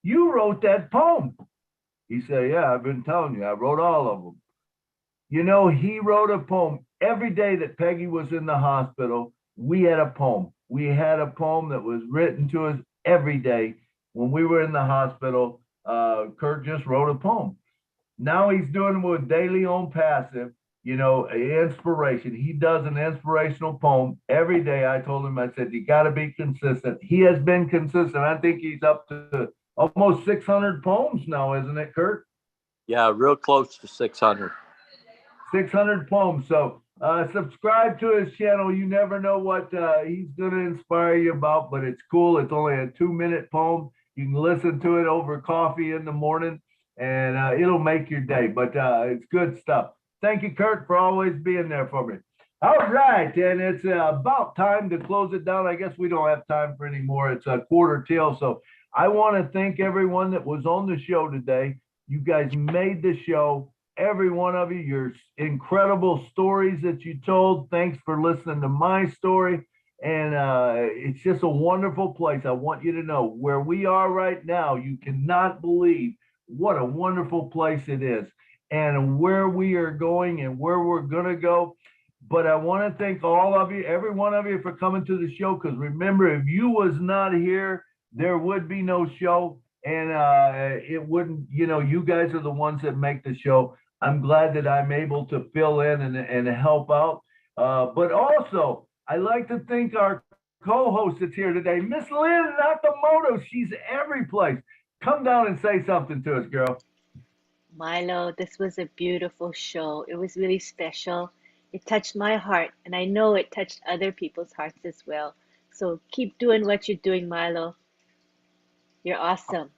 you wrote that poem. He said, yeah, I've been telling you, I wrote all of them. He wrote a poem every day that Peggy was in the hospital. We had a poem. We had a poem that was written to us every day. When we were in the hospital, Kurt just wrote a poem. Now he's doing it with daily on passive, inspiration. He does an inspirational poem every day. I told him, I said, you got to be consistent. He has been consistent. I think he's up to almost 600 poems now, isn't it, Kurt? Yeah, real close to 600. 600 poems. So subscribe to his channel. You never know what he's going to inspire you about, but it's cool. It's only a 2-minute poem. You can listen to it over coffee in the morning, and it'll make your day. But it's good stuff. Thank you, Kurt, for always being there for me. All right, and it's about time to close it down. I guess we don't have time for any more. It's a quarter till. So I want to thank everyone that was on the show today. You guys made the show. Every one of you, your incredible stories that you told. Thanks for listening to my story. And it's just a wonderful place. I want you to know where we are right now. You cannot believe what a wonderful place it is and where we are going and where we're going to go. But I want to thank all of you, every one of you, for coming to the show. Because remember, if you was not here, there would be no show. And it wouldn't, you guys are the ones that make the show. I'm glad that I'm able to fill in and help out. But also, I like to thank our co-host that's here today, Miss Lynn Nakamoto. She's every place. Come down and say something to us, girl. Milo, this was a beautiful show. It was really special. It touched my heart, and I know it touched other people's hearts as well. So keep doing what you're doing, Milo. You're awesome.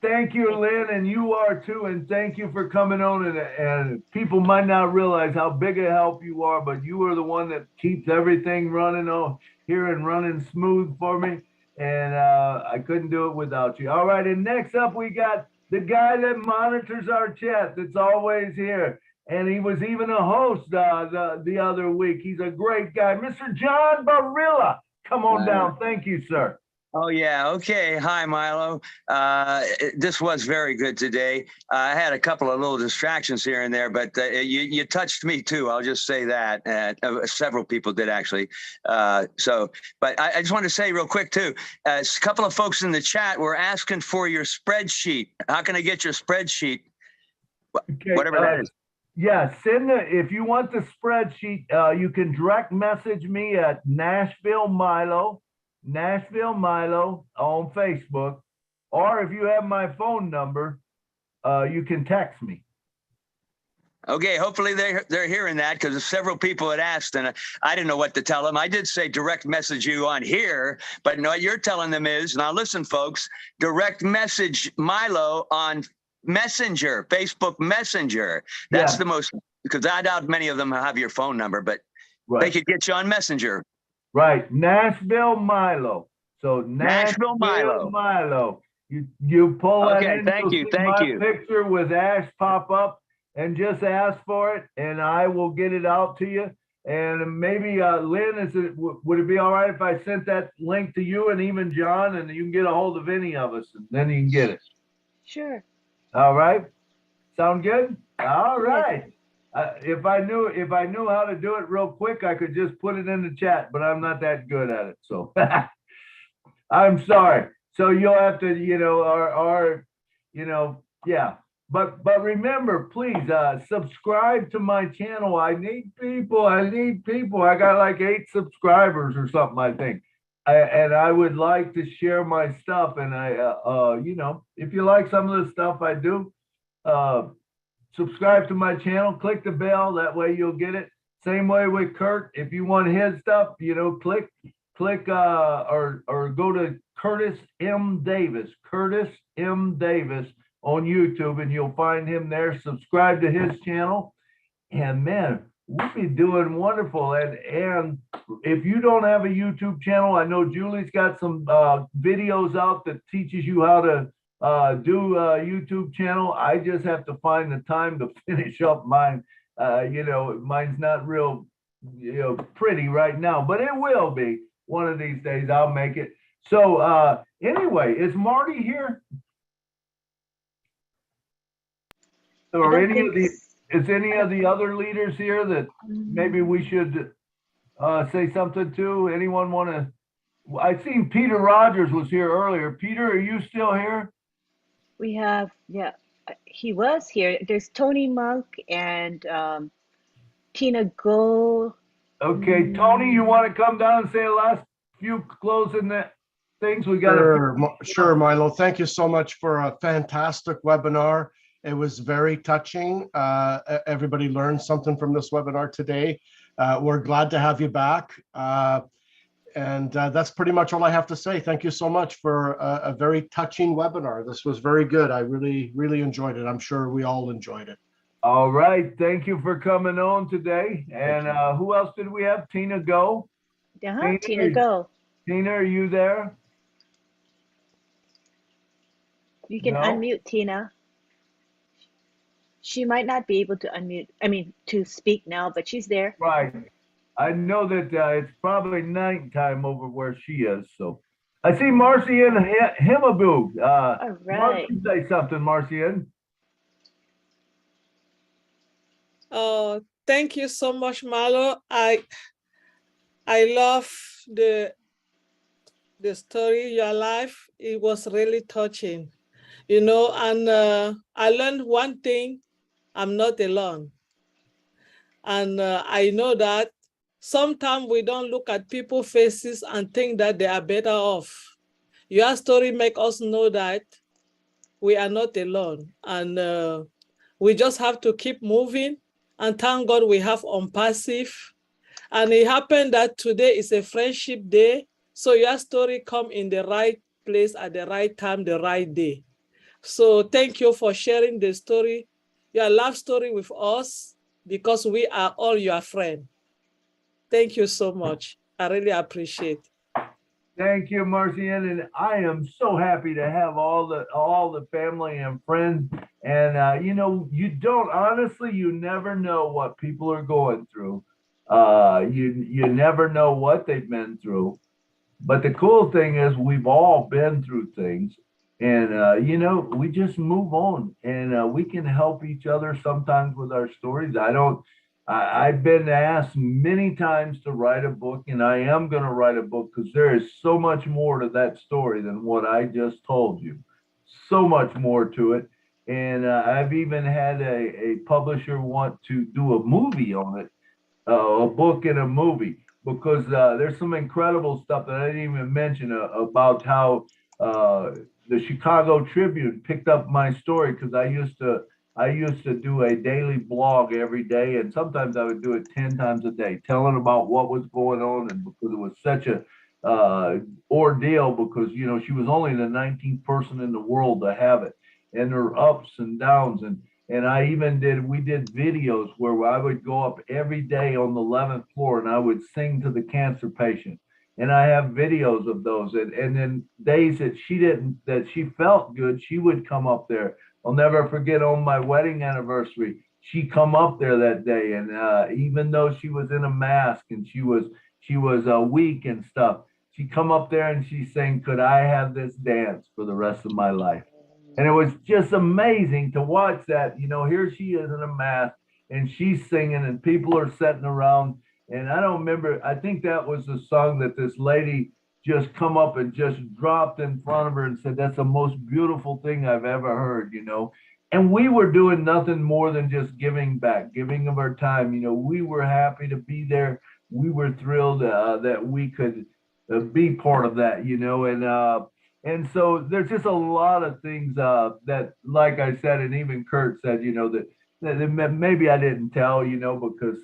Thank you, Lynn, and you are too. And thank you for coming on. And people might not realize how big a help you are, but you are the one that keeps everything running here and running smooth for me. And I couldn't do it without you. All right, and next up we got the guy that monitors our chat. That's always here, and he was even a host the other week. He's a great guy, Mr. John Barilla. Come on down. Thank you, sir. Oh, yeah. Okay. Hi, Milo. This was very good today. I had a couple of little distractions here and there, but you touched me too. I'll just say that. Several people did actually. But I just want to say real quick too, a couple of folks in the chat were asking for your spreadsheet. How can I get your spreadsheet? Okay, Whatever that is. Yeah, if you want the spreadsheet, you can direct message me at Nashville Milo on Facebook, or if you have my phone number, you can text me. Okay, hopefully they're hearing that, because several people had asked and I didn't know what to tell them. I did say direct message you on here, but what you're telling them is, now listen, folks, direct message Milo on Messenger, Facebook Messenger. That's the most, because I doubt many of them have your phone number, but they could get you on Messenger. Right, Nashville Milo. So Nashville Milo. You pull that in. Thank you. My picture with Ash pop up, and just ask for it, and I will get it out to you. And maybe Lynn, would it be all right if I sent that link to you and even John, and you can get a hold of any of us, and then you can get it. Sure. All right. Sound good? All right. If I knew how to do it real quick, I could just put it in the chat, but I'm not that good at it. So I'm sorry. So you'll have to, yeah. But remember, please subscribe to my channel. I need people. I got like 8 subscribers or something, I think. And I would like to share my stuff. And if you like some of the stuff I do, subscribe to my channel, click the bell, that way you'll get it. Same way with Kurt. If you want his stuff, click or go to Curtis M. Davis on YouTube, and you'll find him there. Subscribe to his channel, and man, we'll be doing wonderful. And if you don't have a YouTube channel, I know Julie's got some videos out that teaches you how to do a YouTube channel. I just have to find the time to finish up mine. Mine's not real, pretty right now, but it will be one of these days. I'll make it. So anyway, is Marty here? Or is any of the other leaders here that maybe we should say something to? Anyone want to? I seen Peter Rogers was here earlier. Peter, are you still here? We have, he was here. There's Tony Monk and Tina Go. Okay, Tony, you want to come down and say the last few closing things? We got. Sure, Milo. Thank you so much for a fantastic webinar. It was very touching. Everybody learned something from this webinar today. We're glad to have you back. And that's pretty much all I have to say. Thank you so much for a very touching webinar. This was very good. I really, really enjoyed it. I'm sure we all enjoyed it. All right. Thank you for coming on today. And who else did we have? Tina Go? Tina Go. Tina, are you there? You can unmute Tina. She might not be able to unmute, to speak now, but she's there. Right. I know that it's probably nighttime over where she is. So I see Marcian Himaboo. All right. Marcian, say something, Marcian. Thank you so much, Milo. I love the story, your life. It was really touching, and I learned one thing: I'm not alone. And I know that sometimes we don't look at people's faces and think that they are better off. Your story makes us know that we are not alone. And We just have to keep moving. And thank God we have Unpassive. And it happened that today is a friendship day. So your story come in the right place at the right time, the right day. So thank you for sharing the story, your love story with us, because we are all your friends. Thank you so much. I really appreciate it. Thank you, Marcian, and I am so happy to have all the family and friends. And you know, you never know what people are going through. You never know what they've been through. But the cool thing is we've all been through things, and you know, we just move on, and we can help each other sometimes with our stories. I've been asked many times to write a book, and I am going to write a book because there is so much more to that story than what I just told you. So much more to it. And I've even had a publisher want to do a movie on it, a book and a movie, because there's some incredible stuff that I didn't even mention about how the Chicago Tribune picked up my story, because I used to do a daily blog every day, and sometimes I would do it 10 times a day, telling about what was going on. And because it was such a ordeal, because you know, she was only the 19th person in the world to have it, and there were ups and downs. And we did videos where I would go up every day on the 11th floor and I would sing to the cancer patient. And I have videos of those. And then days that she felt good, she would come up there. I'll never forget, on my wedding anniversary, she come up there that day. And even though she was in a mask and she was weak and stuff, she come up there and she sang, "Could I have this dance for the rest of my life?" And it was just amazing to watch that. You know, here she is in a mask and she's singing and people are sitting around. And I don't remember, I think that was the song that this lady just come up and just dropped in front of her and said, "That's the most beautiful thing I've ever heard," you know. And we were doing nothing more than just giving back, giving of our time. You know, we were happy to be there. We were thrilled that we could be part of that, you know. And so there's just a lot of things that, like I said, and even Kurt said, you know, that maybe I didn't tell, you know, because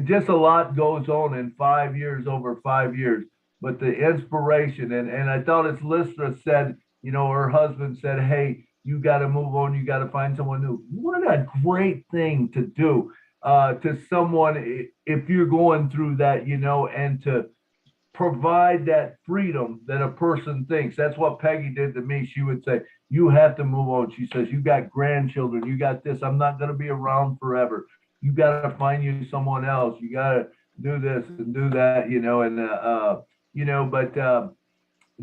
just a lot goes on in 5 years, over 5 years. But the inspiration, and I thought, as Lystra said, you know, her husband said, "Hey, you got to move on. You got to find someone new." What a great thing to do to someone if you're going through that, you know, and to provide that freedom that a person thinks. That's what Peggy did to me. She would say, "You have to move on." She says, "You got grandchildren, you got this. I'm not going to be around forever. You got to find you someone else. You got to do this and do that," you know. And you know, but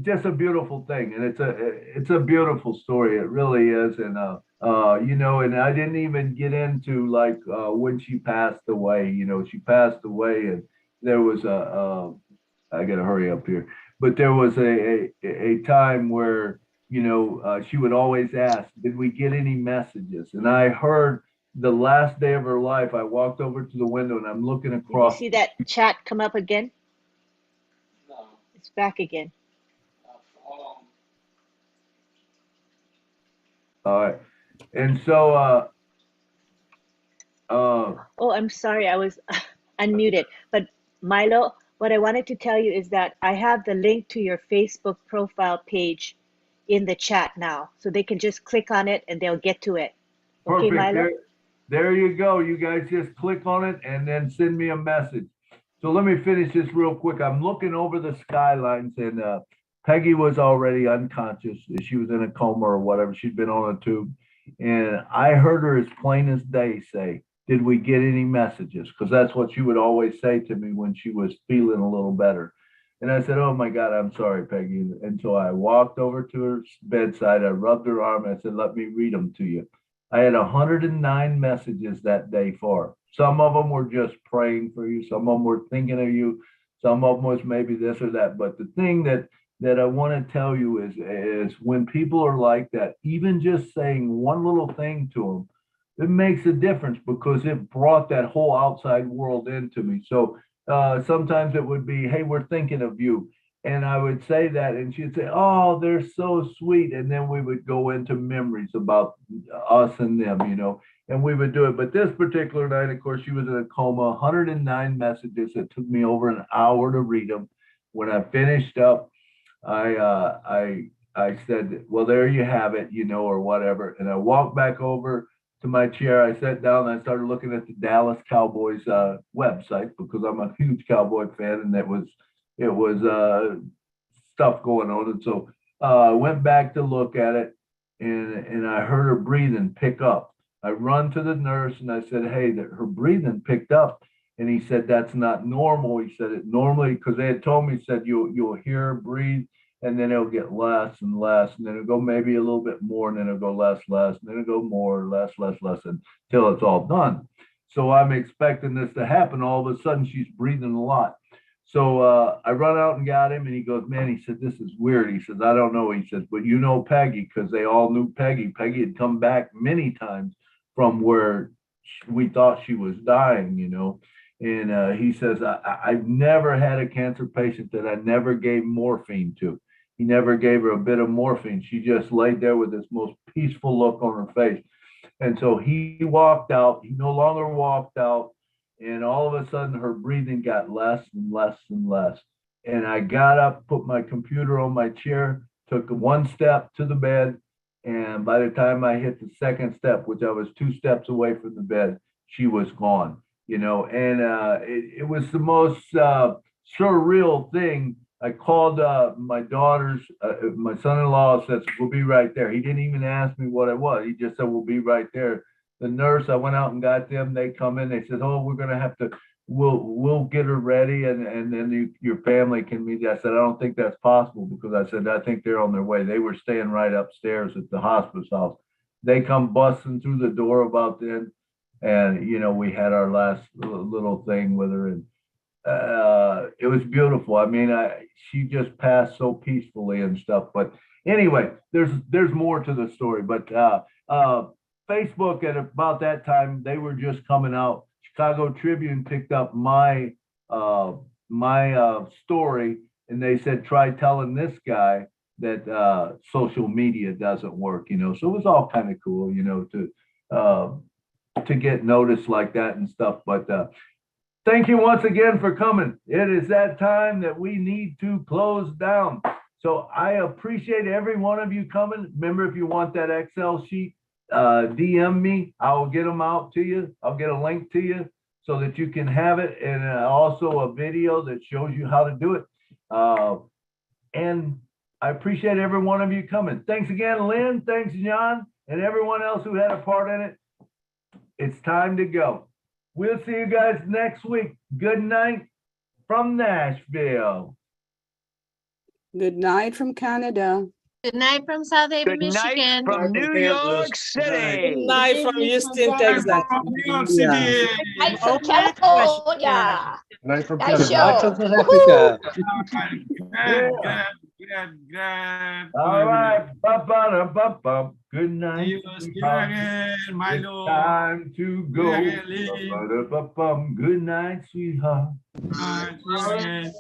just a beautiful thing, and it's a beautiful story. It really is. And you know, and I didn't even get into like when she passed away. You know, she passed away, and there was I got to hurry up here. But there was a time where, you know, she would always ask, "Did we get any messages?" And I heard the last day of her life, I walked over to the window and I'm looking Did you across. see that chat come up again? No. It's back again. All right. And so, Oh, I'm sorry, I was unmuted. But Milo, what I wanted to tell you is that I have the link to your Facebook profile page in the chat now. So they can just click on it and they'll get to it. Okay, perfect. Milo? There you go. You guys just click on it and then send me a message. So let me finish this real quick. I'm looking over the skylines, and Peggy was already unconscious. She was in a coma or whatever. She'd been on a tube. And I heard her as plain as day say, "Did we get any messages?" Because that's what she would always say to me when she was feeling a little better. And I said, "Oh my God, I'm sorry, Peggy." And so I walked over to her bedside. I rubbed her arm. And I said, "Let me read them to you." I had 109 messages that day for her. Some of them were just praying for you. Some of them were thinking of you. Some of them was maybe this or that. But the thing that I want to tell you is when people are like that, even just saying one little thing to them, it makes a difference, because it brought that whole outside world into me. So sometimes it would be, "Hey, we're thinking of you." And I would say that, and she'd say, "Oh, they're so sweet." And then we would go into memories about us and them, and we would do it. But this particular night, of course, she was in a coma, 109 messages. It took me over an hour to read them. When I finished up, I said, "Well, there you have it, or whatever." And I walked back over to my chair. I sat down and I started looking at the Dallas Cowboys website because I'm a huge Cowboy fan, and it was stuff going on. And so I went back to look at it, and I heard her breathing pick up. I run to the nurse and I said, "Hey, her breathing picked up." And he said, "That's not normal." He said, "It normally," because they had told me, said you'll hear her breathe, and then it'll get less and less, and then it'll go maybe a little bit more, and then it'll go less, and then it'll go more, less, until it's all done. So I'm expecting this to happen. All of a sudden, she's breathing a lot. So I run out and got him, and he goes, "Man," he said, "this is weird." He says, "I don't know." He says, "But you know Peggy," because they all knew Peggy. Peggy had come back many times from where we thought she was dying, And he says, I've never had a cancer patient that I never gave morphine to. He never gave her a bit of morphine. She just laid there with this most peaceful look on her face. And so he walked out. He no longer walked out. And all of a sudden, her breathing got less and less and less. And I got up, put my computer on my chair, took one step to the bed. And by the time I hit the second step, which I was 2 steps away from the bed, she was gone, and it was the most surreal thing. I called my daughter's, my son-in-law says, "We'll be right there." He didn't even ask me what it was. He just said, "We'll be right there." The nurse, I went out and got them. They come in, they said, "Oh, we're going to have to, we'll get her ready, and then your family can meet you." I said, "I don't think that's possible," because I said, "I think they're on their way." They were staying right upstairs at the hospice house. They come busting through the door about then, and we had our last little thing with her, and it was beautiful. I mean, she just passed so peacefully and stuff. But anyway, there's more to the story. But Facebook, at about that time, they were just coming out. Chicago Tribune picked up my story, and they said, "Try telling this guy that social media doesn't work." So it was all kind of cool, to get noticed like that and stuff. But thank you once again for coming. It is that time that we need to close down. So I appreciate every one of you coming. Remember, if you want that Excel sheet, DM me. I'll get them out to you. I'll get a link to you so that you can have it, and also a video that shows you how to do it. And I appreciate every one of you coming. Thanks again, Lynn. Thanks, John, and everyone else who had a part in it. It's time to go. We'll see you guys next week. Good night from Nashville. Good night from Canada. Good night from South Haven, Good night Michigan. from New York City. Good night from Houston, Texas. New York City. Night from California. Night from Nice Canada. show. South Africa. Good. All right. Ba-ba-da-ba-bum. Good night. Adios, again, MILO. It's time to go. Again, Lee. Ba-ba-da-ba-bum. Good night, sweetheart. Again.